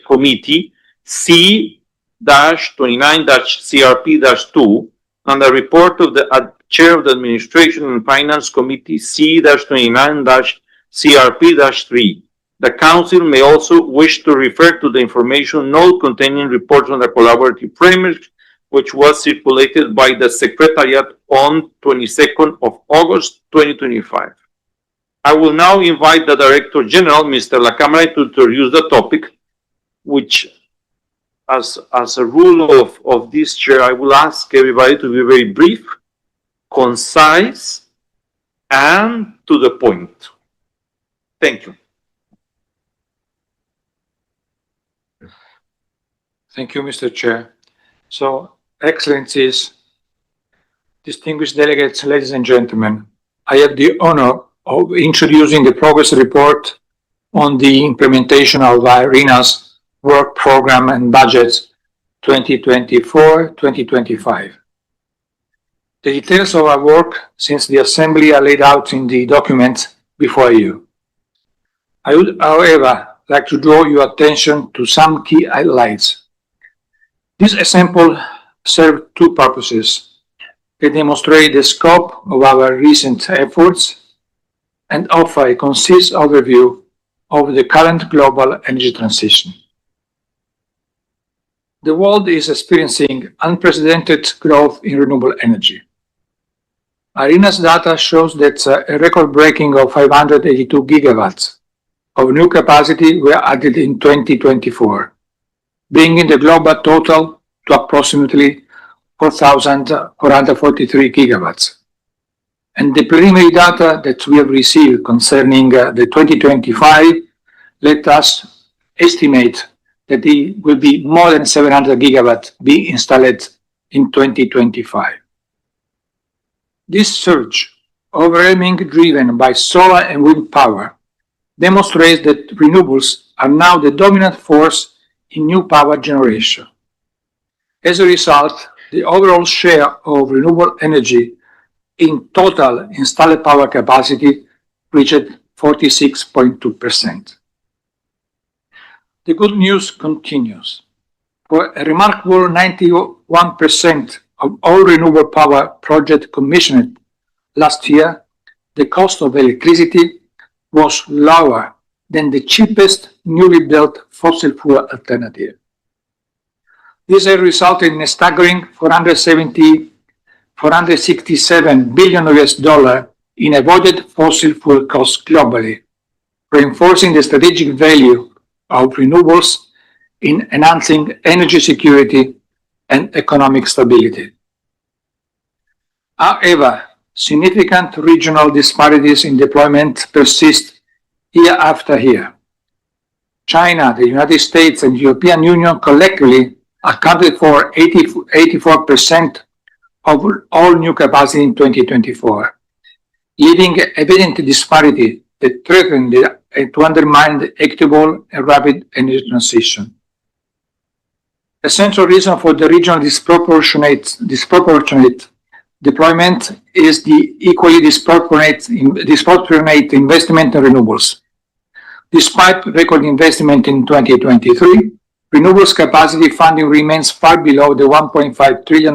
committee C-29-CRP-2 and the report of the chair of the administration and finance committee C-29-CRP-3. The council may also wish to refer to the information note containing reports on the collaborative framework, which was circulated by the Secretariat on 22nd of August 2025. I will now invite the Director General, Mr. La Cámara, to introduce the topic, which, as a rule of this chair, I will ask everybody to be very brief, concise, and to the point. Thank you. Thank you, Mr. Chair. So, Excellencies, distinguished delegates, ladies and gentlemen, I have the honor of introducing the progress report on the implementation of IRENA's work program and budgets 2024-2025. The details of our work since the Assembly are laid out in the document before you. I would, however, like to draw your attention to some key highlights. This example serves two purposes. They demonstrate the scope of our recent efforts and offer a concise overview of the current global energy transition. The world is experiencing unprecedented growth in renewable energy. IRENA's data shows that a record-breaking of 582 gigawatts of new capacity were added in 2024, bringing the global total to approximately 4,443 gigawatts. And the preliminary data that we have received concerning the 2025 let us estimate that it will be more than 700 gigawatts being installed in 2025. This surge, overwhelmingly driven by solar and wind power, demonstrates that renewables are now the dominant force in new power generation. As a result, the overall share of renewable energy in total installed power capacity reached 46.2%. The good news continues. For a remarkable 91% of all renewable power projects commissioned last year, the cost of electricity was lower than the cheapest newly built fossil fuel alternative. This has resulted in a staggering $467 billion in avoided fossil fuel costs globally, reinforcing the strategic value of renewables in enhancing energy security and economic stability. However, significant regional disparities in deployment persist year after year. China, the United States, and the European Union collectively accounted for 84% of all new capacity in 2024, leaving evident disparity that threatened to undermine the equitable and rapid energy transition. A central reason for the regional disproportionate deployment is the equally disproportionate investment in renewables. Despite record investment in 2023, renewables capacity funding remains far below the $1.5 trillion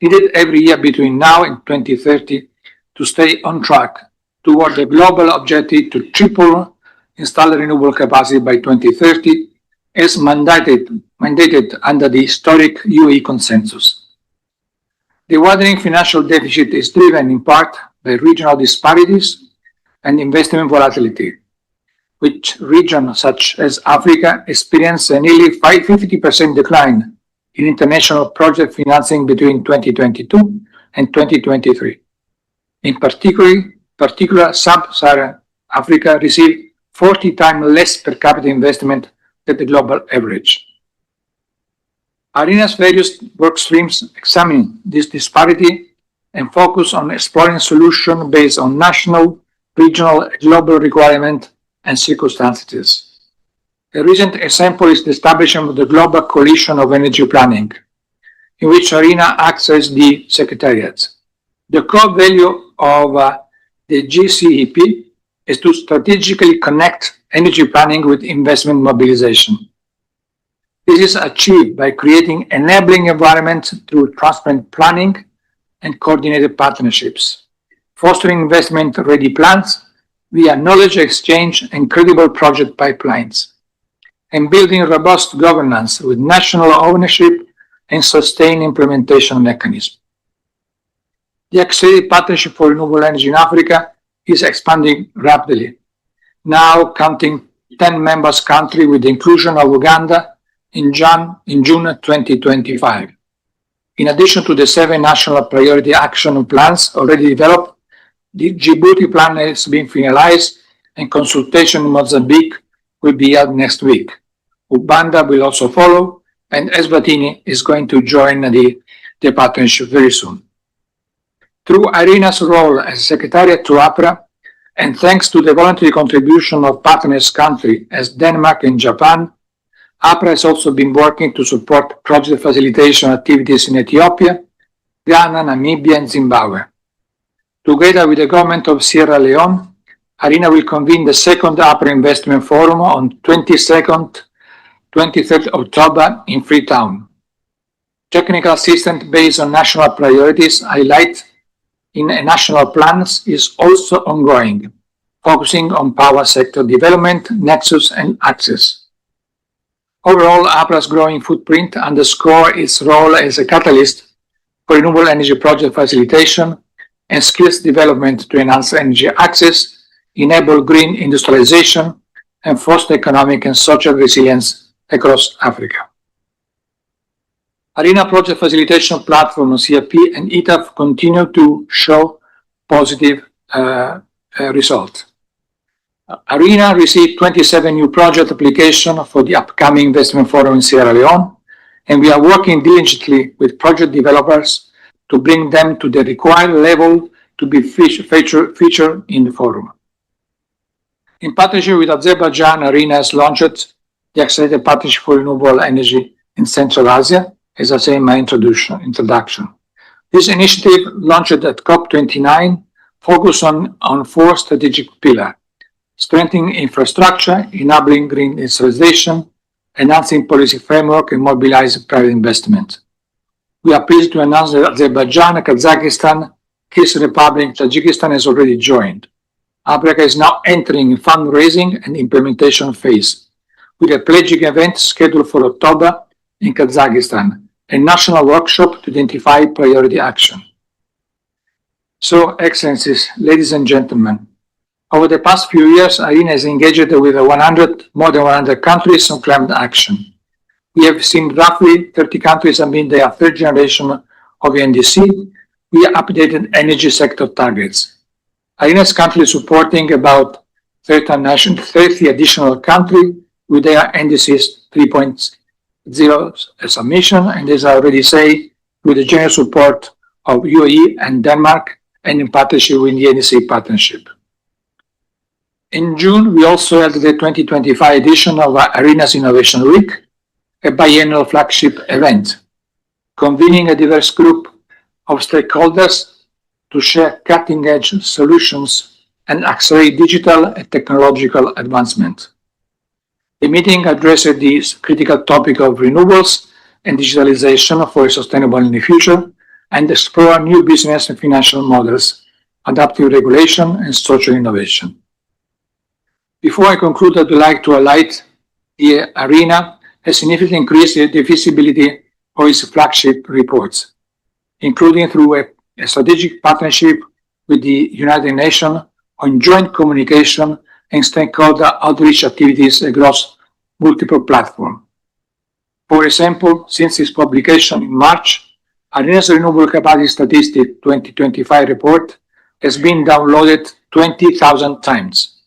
needed every year between now and 2030 to stay on track toward the global objective to triple installed renewable capacity by 2030, as mandated under the historic UE consensus. The widening financial deficit is driven in part by regional disparities and investment volatility, which regions such as Africa experienced a nearly 50% decline in international project financing between 2022 and 2023. In particular, Sub-Saharan Africa received 40 times less per capita investment than the global average. IRENA's various work streams examine this disparity and focus on exploring solutions based on national, regional, and global requirements and circumstances. A recent example is the establishment of the Global Coalition of Energy Planning, in which IRENA acts as the secretariat. The core value of the GCEP is to strategically connect energy planning with investment mobilization. This is achieved by creating enabling environments through transparent planning and coordinated partnerships, fostering investment-ready plans via knowledge exchange and credible project pipelines, and building robust governance with national ownership and sustained implementation mechanisms. The Accelerated Partnership for Renewable Energy in Africa is expanding rapidly, now counting 10 member countries with the inclusion of Uganda in June 2025. In addition to the 7 national priority action plans already developed, the Djibouti plan has been finalized and consultation in Mozambique will be held next week. Uganda will also follow, and Eswatini is going to join the partnership very soon. Through IRENA's role as secretariat to APRA, and thanks to the voluntary contribution of partners countries as Denmark and Japan, APRA has also been working to support project facilitation activities in Ethiopia, Ghana, Namibia, and Zimbabwe. Together with the government of Sierra Leone, IRENA will convene the second APRA Investment Forum on 23rd October in Freetown. Technical assistance based on national priorities highlight in national plans is also ongoing, focusing on power sector development, nexus, and access. Overall, APRA's growing footprint underscores its role as a catalyst for renewable energy project facilitation and skills development to enhance energy access, enable green industrialization, and foster economic and social resilience across Africa. IRENA project facilitation platform, CFP, and ETAF continue to show positive results. IRENA received 27 new project applications for the upcoming investment forum in Sierra Leone, and we are working diligently with project developers to bring them to the required level to be featured in the forum. In partnership with Azerbaijan, IRENA has launched the Accelerated Partnership for Renewable Energy in Central Asia, as I say in my introduction. This initiative, launched at COP29, focuses on 4 strategic pillars: strengthening infrastructure, enabling green industrialization, enhancing policy framework, and mobilizing private investment. We are pleased to announce that Azerbaijan, Kazakhstan, Kyrgyzstan Republic, and Tajikistan has already joined. Africa is now entering fundraising and implementation phase, with a pledging event scheduled for October in Kazakhstan, a national workshop to identify priority action. So, Excellencies, ladies and gentlemen, over the past few years, IRENA has engaged with more than 100 countries on climate action. We have seen roughly 30 countries amid their 3rd generation of NDC. We updated energy sector targets. IRENA is currently supporting about 30 additional countries with their NDCs 3.0 submission, and as I already say, with the general support of UAE and Denmark, and in partnership with the NDC partnership. In June, we also held the 2025 edition of IRENA's Innovation Week, a biennial flagship event, convening a diverse group of stakeholders to share cutting-edge solutions and accelerate digital and technological advancement. The meeting addressed the critical topic of renewables and digitalization for a sustainable in the future, and explore new business and financial models, adaptive regulation, and social innovation. Before I conclude, I would like to highlight the IRENA has significantly increased the visibility of its flagship reports, including through a strategic partnership with the United Nations on joint communication and stakeholder outreach activities across multiple platforms. For example, since its publication in March, IRENA's Renewable Capacity Statistic 2025 report has been downloaded 20,000 times.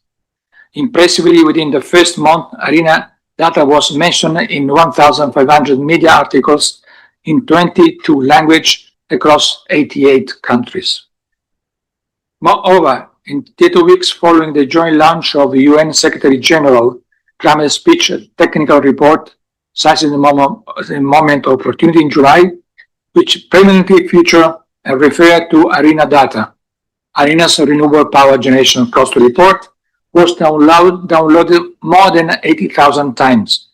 Impressively, within the first month, IRENA Data was mentioned in 1,500 media articles in 22 languages across 88 countries. Moreover, in the 2 weeks following the joint launch of the UN Secretary General Climate Speech Technical Report, such as the moment of opportunity in July, which permanently feature and refer to IRENA data. IRENA's Renewable Power Generation Cost Report was downloaded more than 80,000 times,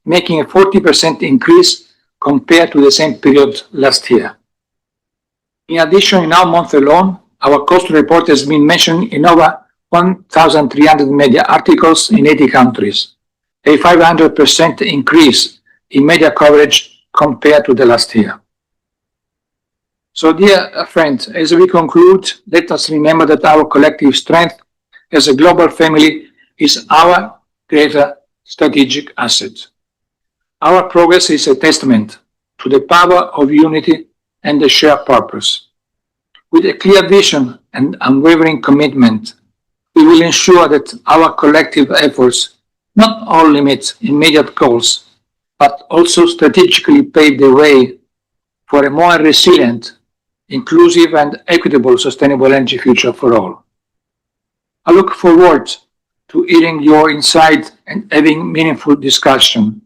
making a 40% increase compared to the same period last year. In addition, in our month alone, our cost report has been mentioned in over 1,300 media articles in 80 countries, a 500% increase in media coverage compared to the last year. So, dear friends, as we conclude, let us remember that our collective strength as a global family is our greater strategic asset. Our progress is a testament to the power of unity and the shared purpose. With a clear vision and unwavering commitment, we will ensure that our collective efforts not only meet immediate goals, but also strategically pave the way for a more resilient, inclusive and equitable sustainable energy future for all. I look forward to hearing your insight and having meaningful discussion.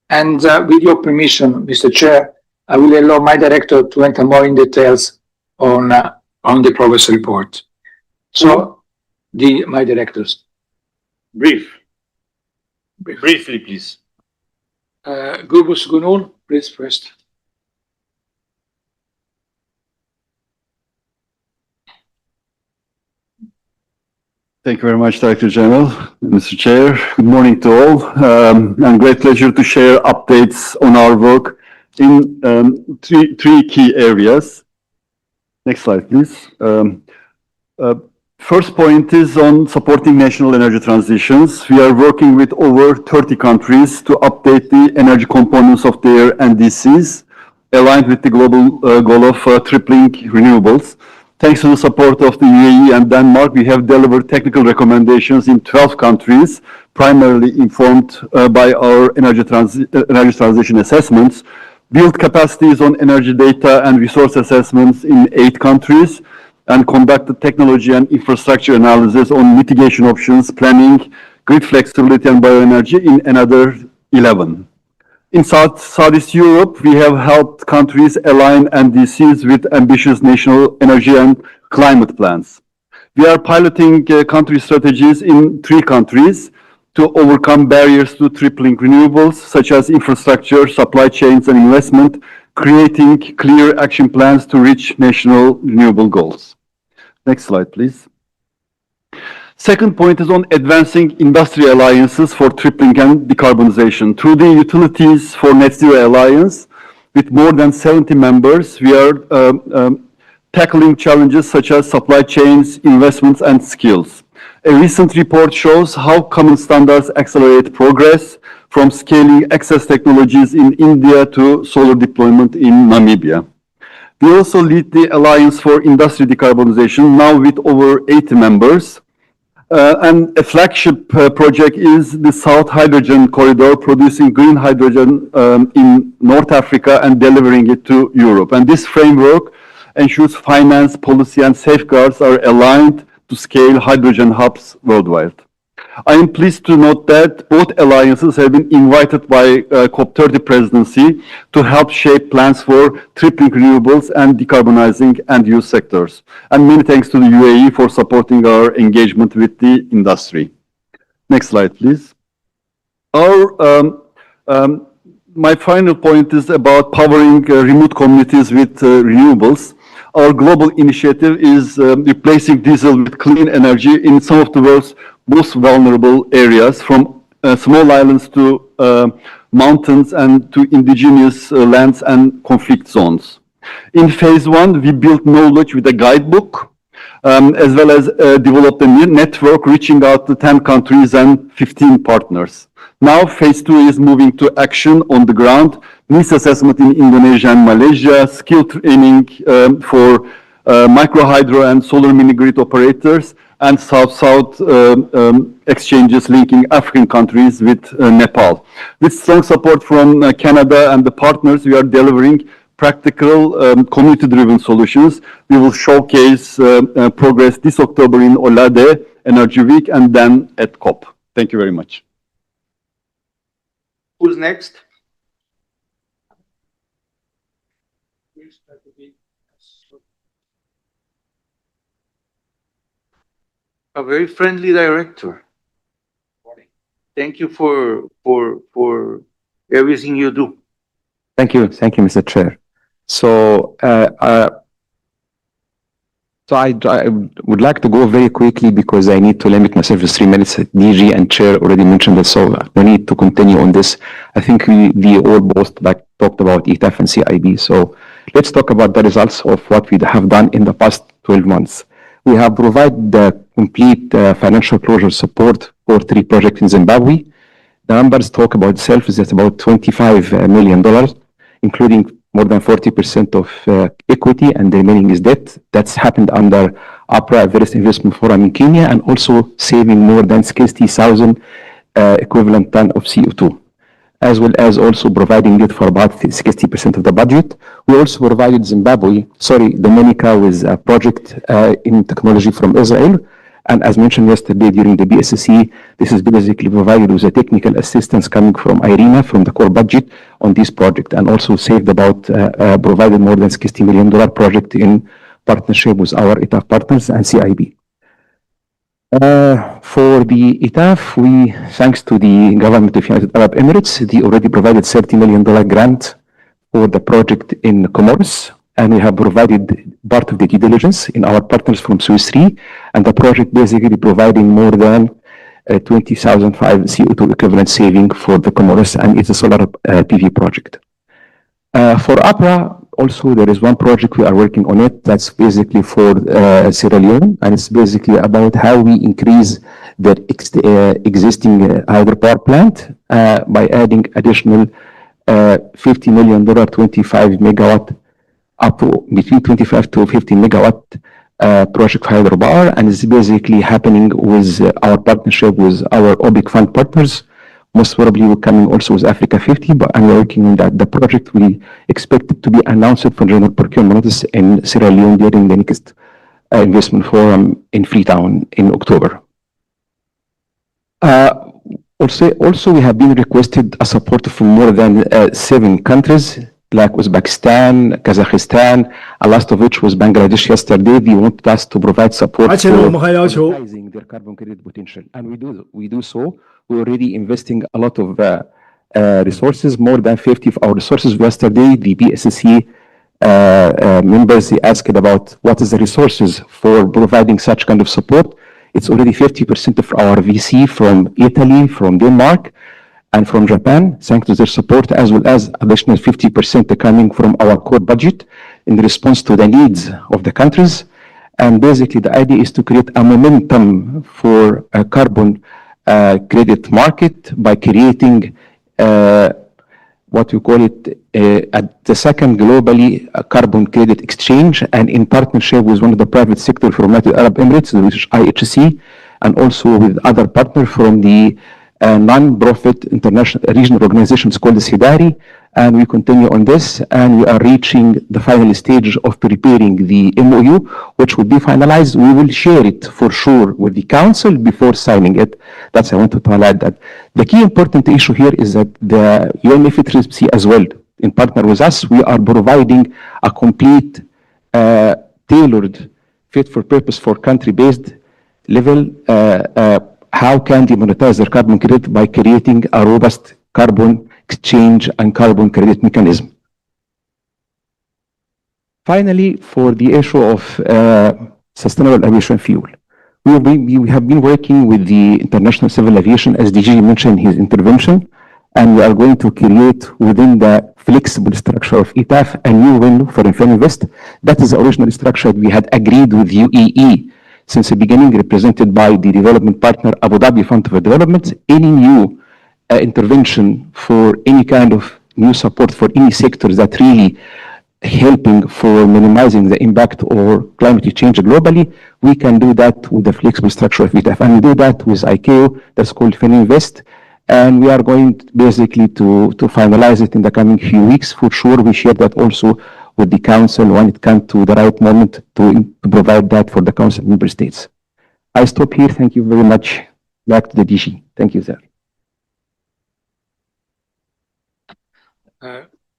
And with your permission, Mr. Chair, I will allow my director to enter more in details on the progress report. So, my directors. Briefly, please. Gurbus Gunul, please first. Thank you very much, Director General, Mr. Chair. Good morning to all. And great pleasure to share updates on our work in three key areas. Next slide, please. First point is on supporting national energy transitions. We are working with over 30 countries to update the energy components of their NDCs, aligned with the global goal of tripling renewables. Thanks to the support of the UAE and Denmark, we have delivered technical recommendations in 12 countries, primarily informed by our energy transition assessments, built capacities on energy data and resource assessments in 8 countries, and conducted technology and infrastructure analysis on mitigation options, planning, grid flexibility and bioenergy in another 11. In Southeast Europe, we have helped countries align NDCs with ambitious national energy and climate plans. We are piloting country strategies in 3 countries to overcome barriers to tripling renewables, such as infrastructure, supply chains, and investment, creating clear action plans to reach national renewable goals. Next slide, please. Second point is on advancing industry alliances for tripling and decarbonization. Through the Utilities for Net Zero Alliance, with more than 70 members, we are tackling challenges such as supply chains, investments, and skills. A recent report shows how common standards accelerate progress, from scaling access technologies in India to solar deployment in Namibia. We also lead the Alliance for Industry Decarbonization, now with over 80 members. And a flagship project is the South Hydrogen Corridor, producing green hydrogen in North Africa and delivering it to Europe. And this framework ensures finance, policy, and safeguards are aligned to scale hydrogen hubs worldwide. I am pleased to note that both alliances have been invited by COP30 presidency to help shape plans for tripling renewables and decarbonizing end-use sectors. And many thanks to the UAE for supporting our engagement with the industry. Next slide, please. My final point is about powering remote communities with renewables. Our global initiative is replacing diesel with clean energy in some of the world's most vulnerable areas, from small islands to mountains and to indigenous lands and conflict zones. In phase 1, we built knowledge with a guidebook, as well as developed a network reaching out to 10 countries and 15 partners. Now, phase 2 is moving to action on the ground, needs assessment in Indonesia and Malaysia, skill training for micro hydro and solar mini grid operators, and South-South exchanges linking African countries with Nepal. With strong support from Canada and the partners, we are delivering practical community-driven solutions. We will showcase progress this October in Olade Energy Week and then at COP. Thank you very much. Who's next? A very friendly director. Thank you for everything you do. Thank you, Mr. Chair. So I would like to go very quickly because I need to limit myself to 3 minutes. DG and Chair already mentioned it, so no need to continue on this. I think we all both talked about ETAF and CIB. So let's talk about the results of what we have done in the past 12 months. We have provided the complete financial closure support for 3 projects in Zimbabwe. The numbers talk about itself is at about $25 million, including more than 40% of equity, and the remaining is debt. That's happened under APRA, Everest Investment Forum in Kenya, and also saving more than 60,000 equivalent ton of CO2, as well as also providing it for about 60% of the budget. We also provided Dominica with a project in technology from Israel. And as mentioned yesterday during the BSSC, this is basically provided with a technical assistance coming from IRENA, from the core budget on this project, and also saved about, provided more than $60 million project in partnership with our ETAF partners and CIB. For the ETAF, thanks to the government of United Arab Emirates, they already provided $30 million grant for the project in Comoros, and we have provided part of the due diligence in our partners from Swiss Re, and the project basically providing more than 20,005 CO2 equivalent saving for the Comoros, and it's a solar PV project. For APRA, also there is one project we are working on it that's basically for Sierra Leone, and it's basically about how we increase the existing hydropower plant by adding additional $50 million, 25 megawatt, up to between 25 to 50 megawatt project hydropower, and it's basically happening with our partnership with our OBIC fund partners. Most probably we're coming also with Africa 50, but I'm working on that. The project we expect it to be announced for general procurement notice in Sierra Leone during the next investment forum in Freetown in October. Also, we have been requested a support from more than 7 countries, like Uzbekistan, Kazakhstan, a last of which was Bangladesh yesterday. They wanted us to provide support for monetizing their carbon credit potential, and we do so. We're already investing a lot of resources, more than 50 of our resources. Yesterday, the BSSC members, they asked about what is the resources for providing such kind of support. It's already 50% of our VC from Italy, from Denmark, and from Japan, thanks to their support, as well as additional 50% coming from our core budget in response to the needs of the countries. And basically, the idea is to create a momentum for a carbon credit market by creating what we call it at the second globally carbon credit exchange, and in partnership with one of the private sector from United Arab Emirates, which is IHC, and also with other partners from the non-profit international regional organizations called the SIDARI, and we continue on this, and we are reaching the final stage of preparing the MOU, which will be finalized. We will share it for sure with the council before signing it. That's I wanted to highlight that. The key important issue here is that the UNFCCC as well, in partner with us, we are providing a complete tailored fit for purpose for country-based level how can they monetize their carbon credit by creating a robust carbon exchange and carbon credit mechanism. Finally, for the issue of sustainable aviation fuel, we have been working with the International Civil Aviation, as DG mentioned in his intervention, and we are going to create within the flexible structure of ETAF a new window for Infininvest. That is the original structure we had agreed with UAE since the beginning, represented by the development partner Abu Dhabi Fund for Development. Any new intervention for any kind of new support for any sectors that really helping for minimizing the impact or climate change globally, we can do that with the flexible structure of VTF. And we do that with ICAO, that's called FinInvest. And we are going basically to finalize it in the coming few weeks. For sure, we share that also with the council when it comes to the right moment to provide that for the council member states. I stop here. Thank you very much. Back to the DG. Thank you, sir.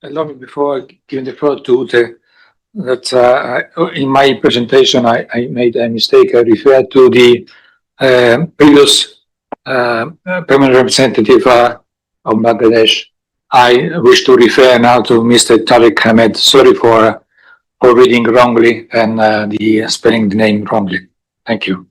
Allow me, before giving the floor to Ute, that in my presentation I made a mistake. I referred to the previous permanent representative of Bangladesh. I wish to refer now to Mr. Tariq Ahmed. Sorry for reading wrongly and spelling the name wrongly. Thank you.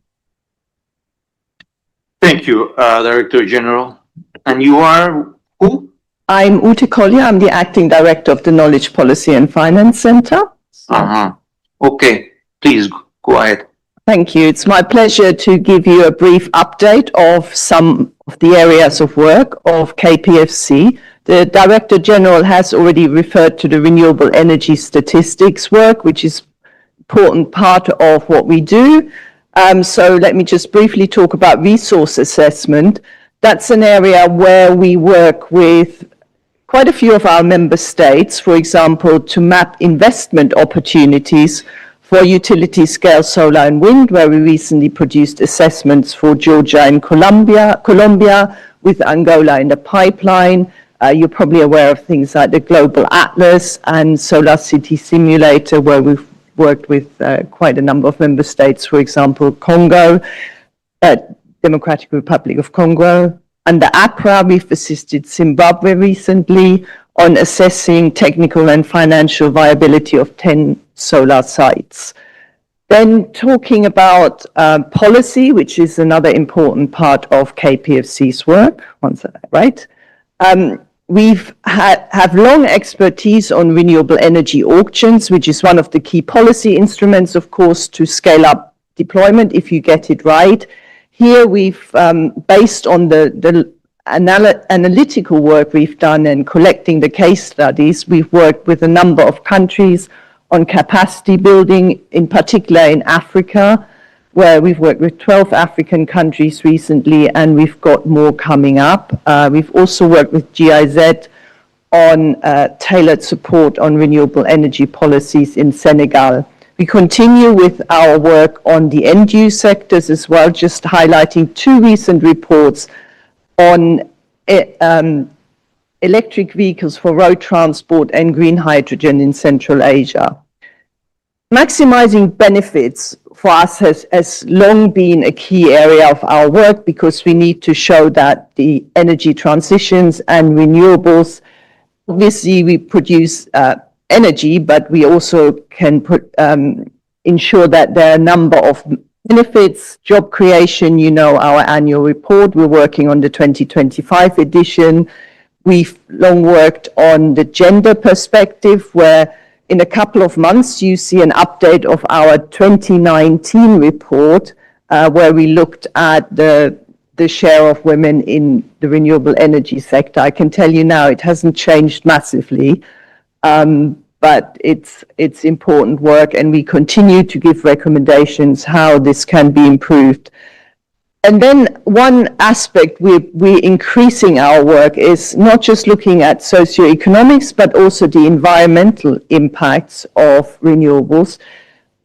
Thank you, Director General. And you are who? I'm Ute Collier. I'm the Acting Director of the Knowledge Policy and Finance Center. Okay, please go ahead. Thank you. It's my pleasure to give you a brief update of some of the areas of work of KPFC. The Director General has already referred to the renewable energy statistics work, which is an important part of what we do. So let me just briefly talk about resource assessment. That's an area where we work with quite a few of our member states, for example, to map investment opportunities for utility scale solar and wind, where we recently produced assessments for Georgia and Colombia, with Angola in the pipeline. You're probably aware of things like the Global Atlas and Solar City Simulator, where we've worked with quite a number of member states, for example, Congo, Democratic Republic of Congo. Under APRA, we've assisted Zimbabwe recently on assessing technical and financial viability of 10 solar sites. Then talking about policy, which is another important part of KPFC's work, right? We've have long expertise on renewable energy auctions, which is one of the key policy instruments, of course, to scale up deployment if you get it right. Here we've, based on the analytical work we've done and collecting the case studies, we've worked with a number of countries on capacity building, in particular in Africa, where we've worked with 12 African countries recently, and we've got more coming up. We've also worked with GIZ on tailored support on renewable energy policies in Senegal. We continue with our work on the end-use sectors as well, just highlighting two recent reports on electric vehicles for road transport and green hydrogen in Central Asia. Maximizing benefits for us has long been a key area of our work, because we need to show that the energy transitions and renewables, obviously we produce energy, but we also can ensure that there are a number of benefits, job creation. You know our annual report. We're working on the 2025 edition. We've long worked on the gender perspective, where in a couple of months you see an update of our 2019 report, where we looked at the share of women in the renewable energy sector. I can tell you now it hasn't changed massively. But it's important work, and we continue to give recommendations how this can be improved. And then one aspect we're increasing our work is not just looking at socioeconomics, but also the environmental impacts of renewables.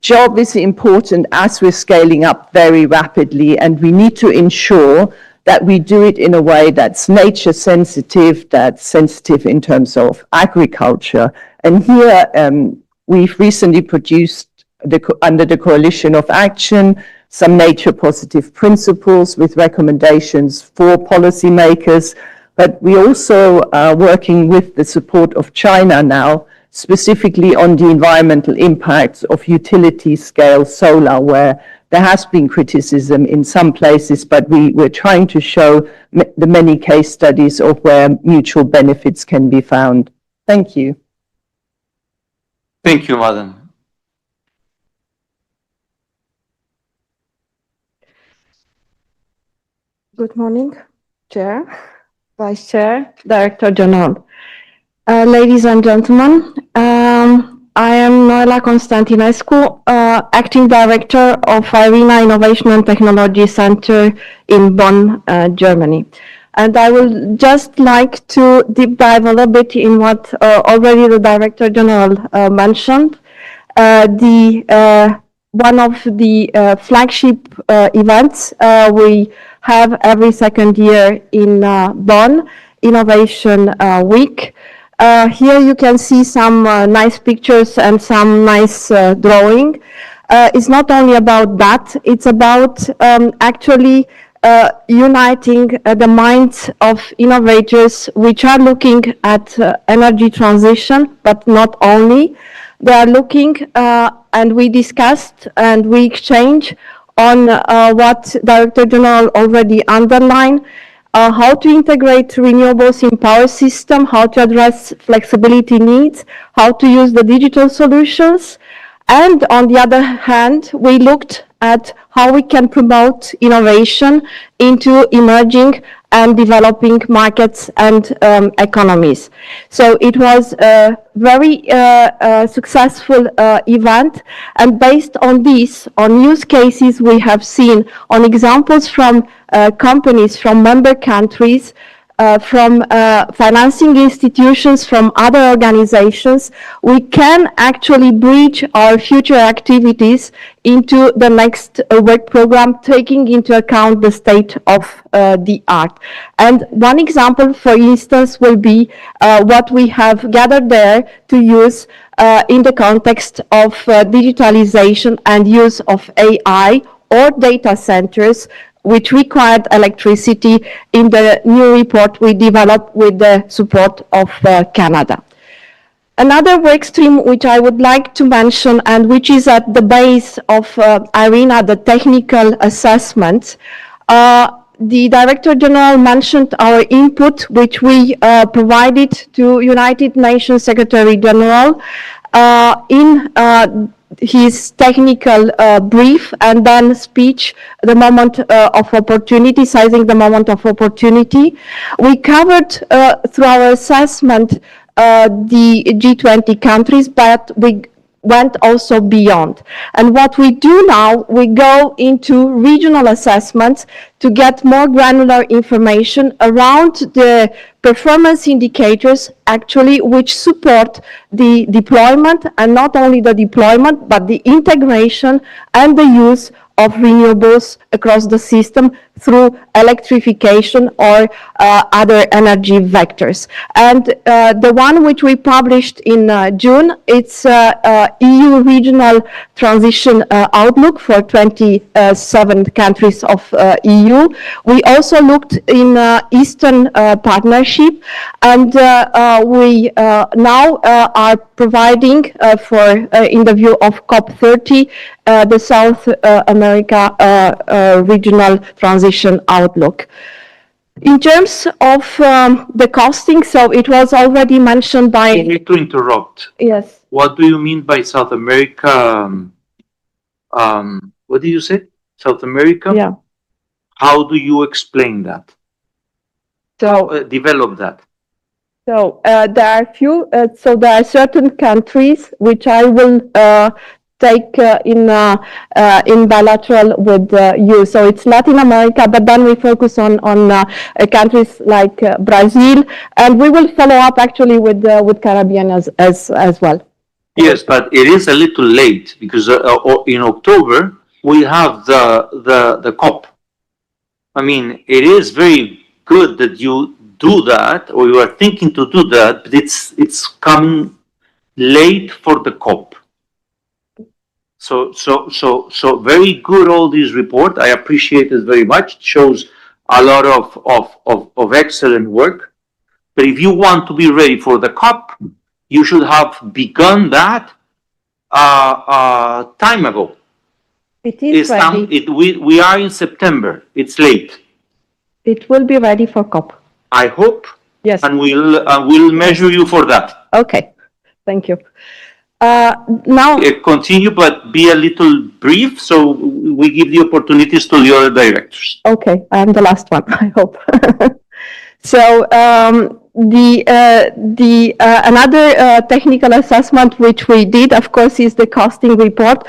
Job is important as we're scaling up very rapidly, and we need to ensure that we do it in a way that's nature sensitive, that's sensitive in terms of agriculture. And here we've recently produced, under the Coalition of Action, some nature positive principles with recommendations for policymakers. But we also are working with the support of China now, specifically on the environmental impacts of utility scale solar, where there has been criticism in some places, but we're trying to show the many case studies of where mutual benefits can be found. Thank you. Thank you, Madam. Good morning, Chair, Vice Chair, Director General. Ladies and gentlemen, Noela Constantinescu, Acting Director of IRENA Innovation and Technology Center in Bonn, Germany. And I will just like to deep dive a little bit in what already the Director General mentioned. One of the flagship events we have every second year in Bonn, Innovation Week. Here you can see some nice pictures and some nice drawing. It's not only about that, it's about actually uniting the minds of innovators which are looking at energy transition, but not only. They are looking and we discussed and we exchange on what Director General already underlined, how to integrate renewables in power system, how to address flexibility needs, how to use the digital solutions. And on the other hand, we looked at how we can promote innovation into emerging and developing markets and economies. So it was a very successful event, and based on this, on use cases we have seen, on examples from companies from member countries, from financing institutions, from other organizations, we can actually bridge our future activities into the next work program, taking into account the state of the art. And one example, for instance, will be what we have gathered there to use in the context of digitalization and use of AI or data centers, which required electricity, in the new report we developed with the support of Canada. Another work stream which I would like to mention, and which is at the base of IRENA, the technical assessment. The Director General mentioned our input, which we provided to United Nations Secretary General in his technical brief and then speech, the moment of opportunity, sizing the moment of opportunity. We covered through our assessment the G20 countries, but we went also beyond. And what we do now, we go into regional assessments to get more granular information around the performance indicators actually which support the deployment, and not only the deployment, but the integration and the use of renewables across the system through electrification or other energy vectors. And the one which we published in June, it's EU Regional Transition Outlook for 27 countries of EU. We also looked in Eastern Partnership, and we now are providing for, in the view of COP30, the South America Regional Transition Outlook. In terms of the costing, so it was already mentioned by... I hate to interrupt. Yes. What do you mean by South America? What did you say? South America? Yeah. How do you explain that? So develop that. So there are few. So there are certain countries which I will take in bilateral with you. So it's Latin America, but then we focus on countries like Brazil, and we will follow up actually with Caribbean as well. Yes, but it is a little late because in October we have the COP. I mean, it is very good that you do that, or you are thinking to do that, but it's coming late for the COP. So very good, all these report. I appreciate it very much. It shows a lot of excellent work. But if you want to be ready for the COP, you should have begun that time ago. It is ready. We are in September. It's late. It will be ready for COP. I hope. Yes. And we'll measure you for that. Okay. Thank you. Now continue, but be a little brief, so we give the opportunities to the other directors. Okay, I'm the last one, I hope. So Another technical assessment which we did, of course, is the costing report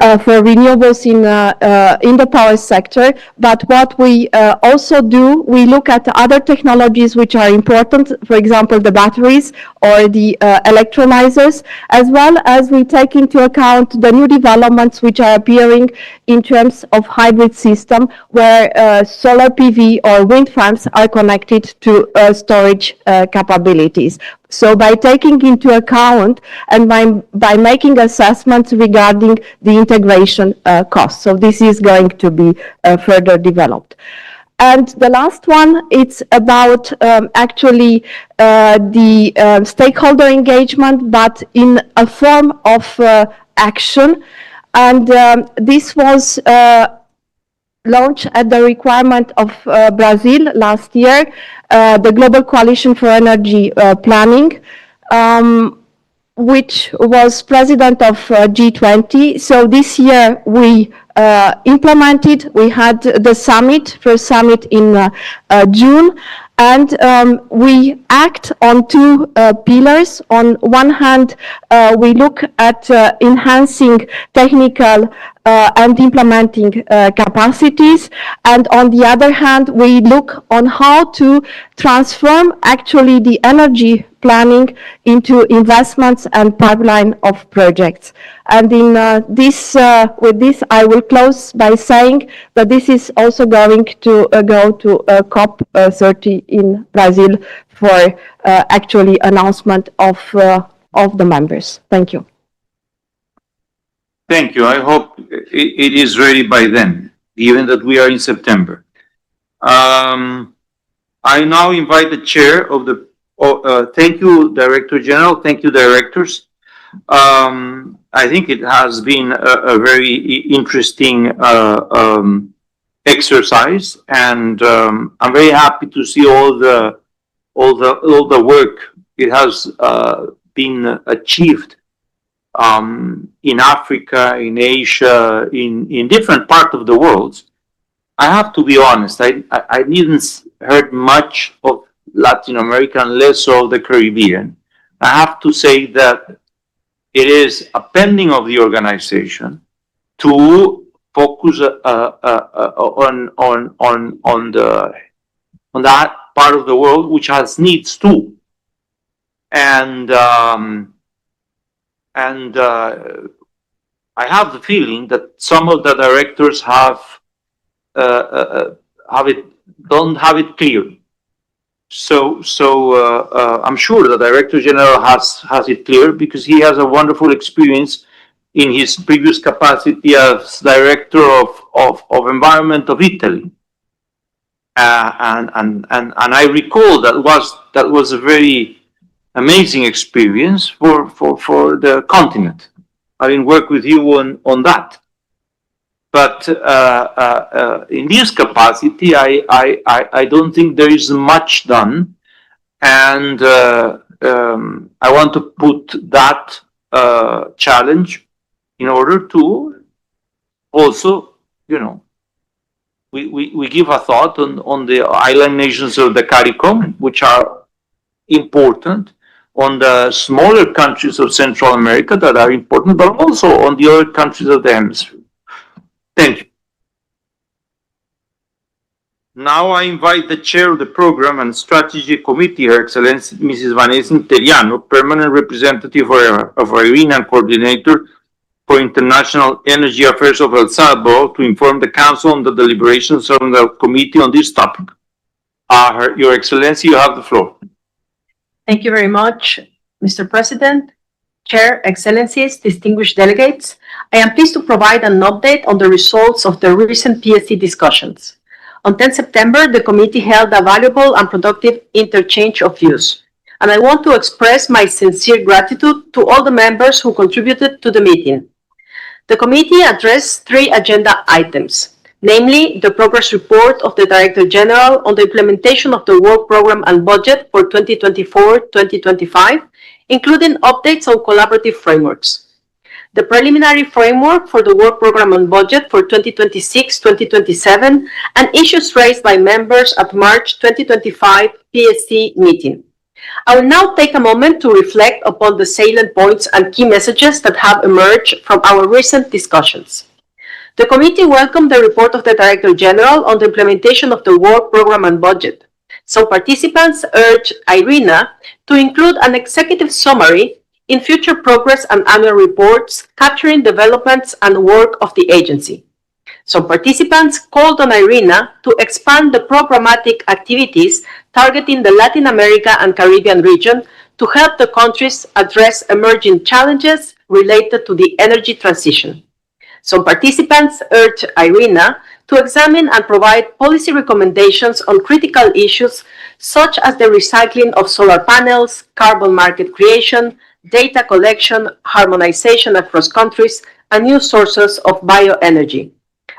for renewables in the power sector. But what we also do, we look at other technologies which are important, for example, the batteries or the electrolyzers, as well as we take into account the new developments which are appearing in terms of hybrid system, where solar PV or wind farms are connected to storage capabilities. So by taking into account and by making assessments regarding the integration costs. So this is going to be further developed. And the last one, it's about actually the stakeholder engagement, but in a form of action. And this was launched at the requirement of Brazil last year, the Global Coalition for Energy Planning, which was president of G20. So this year we implemented, we had the summit, first summit in June, and we act on two pillars. On one hand, we look at enhancing technical and implementing capacities, and on the other hand, we look on how to transform actually the energy planning into investments and pipeline of projects. And in with this, I will close by saying that this is also going to go to COP30 in Brazil for actually announcement of the members. Thank you. Thank you. I hope it is ready by then, given that we are in September. I now invite the chair of the, thank you, Director General. Thank you, directors. I think it has been a very interesting exercise, and I'm very happy to see all the work it has been achieved in Africa, in Asia, in different parts of the world. I have to be honest, I didn't heard much of Latin America and less so of the Caribbean. I have to say that it is a pending of the organization to focus on that part of the world which has needs too. And I have the feeling that some of the directors don't have it clear. So I'm sure the Director General has it clear, because he has a wonderful experience in his previous capacity as Director of Environment of Italy. And I recall that was a very amazing experience for the continent. I didn't work with you on that. But in this capacity, I don't think there is much done, and I want to put that challenge in order to also, we give a thought on the island nations of the CARICOM, which are important, on the smaller countries of Central America that are important, but also on the other countries of the hemisphere. Thank you. Now I invite the chair of the Program and Strategy Committee, Her Excellency Mrs. Vanessa Interiano, Permanent Representative of IRENA and Coordinator for International Energy Affairs of El Salvador, to inform the Council on the deliberations of the committee on this topic. Your Excellency, you have the floor. Thank you very much, Mr. President, Chair, Excellencies, distinguished delegates. I am pleased to provide an update on the results of the recent PSC discussions. On 10 September, the committee held a valuable and productive interchange of views, and I want to express my sincere gratitude to all the members who contributed to the meeting. The committee addressed 3 agenda items, namely the progress report of the Director General on the implementation of the work program and budget for 2024-2025, including updates on collaborative frameworks. The preliminary framework for the work program and budget for 2026-2027, and issues raised by members at March 2025 PSC meeting. I will now take a moment to reflect upon the salient points and key messages that have emerged from our recent discussions. The committee welcomed the report of the Director General on the implementation of the work program and budget. Some participants urged IRENA to include an executive summary in future progress and annual reports capturing developments and work of the agency. Some participants called on IRENA to expand the programmatic activities targeting the Latin America and Caribbean region to help the countries address emerging challenges related to the energy transition. Some participants urged IRENA to examine and provide policy recommendations on critical issues such as the recycling of solar panels, carbon market creation, data collection, harmonization across countries, and new sources of bioenergy.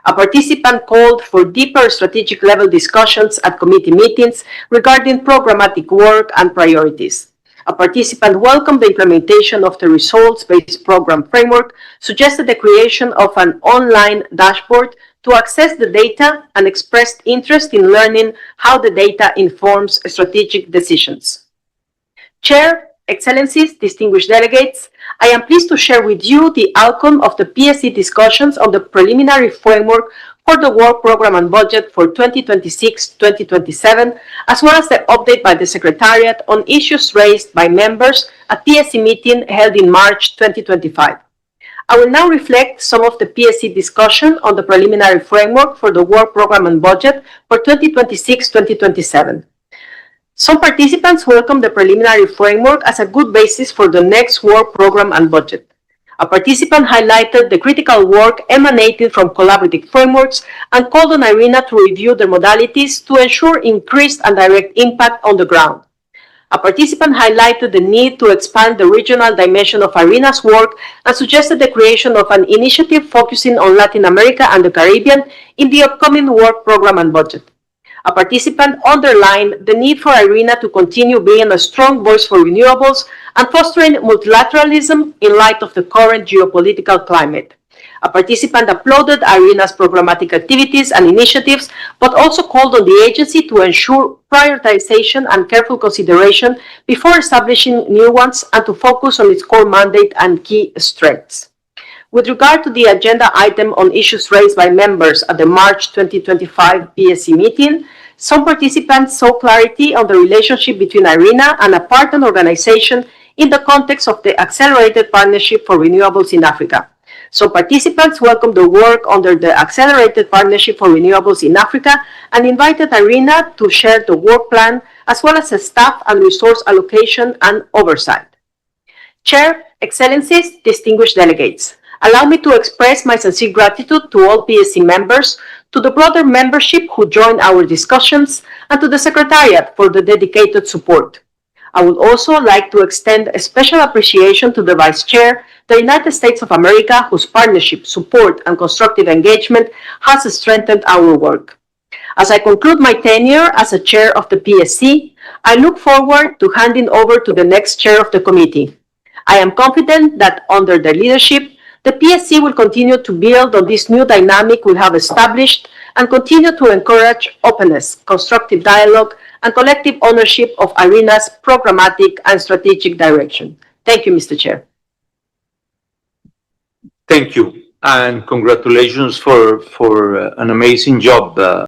A participant called for deeper strategic level discussions at committee meetings regarding programmatic work and priorities. A participant welcomed the implementation of the results-based program framework, suggested the creation of an online dashboard to access the data, and expressed interest in learning how the data informs strategic decisions. Chair, Excellencies, distinguished delegates, I am pleased to share with you the outcome of the PSC discussions on the preliminary framework for the work program and budget for 2026-2027, as well as the update by the Secretariat on issues raised by members at PSC meeting held in March 2025. I will now reflect some of the PSC discussion on the preliminary framework for the work program and budget for 2026-2027. Some participants welcomed the preliminary framework as a good basis for the next work program and budget. A participant highlighted the critical work emanating from collaborative frameworks and called on IRENA to review their modalities to ensure increased and direct impact on the ground. A participant highlighted the need to expand the regional dimension of IRENA's work and suggested the creation of an initiative focusing on Latin America and the Caribbean in the upcoming work program and budget. A participant underlined the need for IRENA to continue being a strong voice for renewables and fostering multilateralism in light of the current geopolitical climate. A participant applauded IRENA's programmatic activities and initiatives, but also called on the agency to ensure prioritization and careful consideration before establishing new ones and to focus on its core mandate and key strengths. With regard to the agenda item on issues raised by members at the March 2025 PSC meeting, some participants saw clarity on the relationship between IRENA and a partner organization in the context of the Accelerated Partnership for Renewables in Africa. So participants welcomed the work under the Accelerated Partnership for Renewables in Africa and invited IRENA to share the work plan as well as a staff and resource allocation and oversight. Chair, Excellencies, distinguished delegates, allow me to express my sincere gratitude to all PSC members, to the broader membership who joined our discussions, and to the Secretariat for the dedicated support. I would also like to extend a special appreciation to the Vice Chair, the United States of America, whose partnership, support, and constructive engagement has strengthened our work. As I conclude my tenure as a chair of the PSC, I look forward to handing over to the next chair of the committee. I am confident that under their leadership, the PSC will continue to build on this new dynamic we have established and continue to encourage openness, constructive dialogue, and collective ownership of IRENA's programmatic and strategic direction. Thank you, Mr. Chair. Thank you, and congratulations for an amazing job,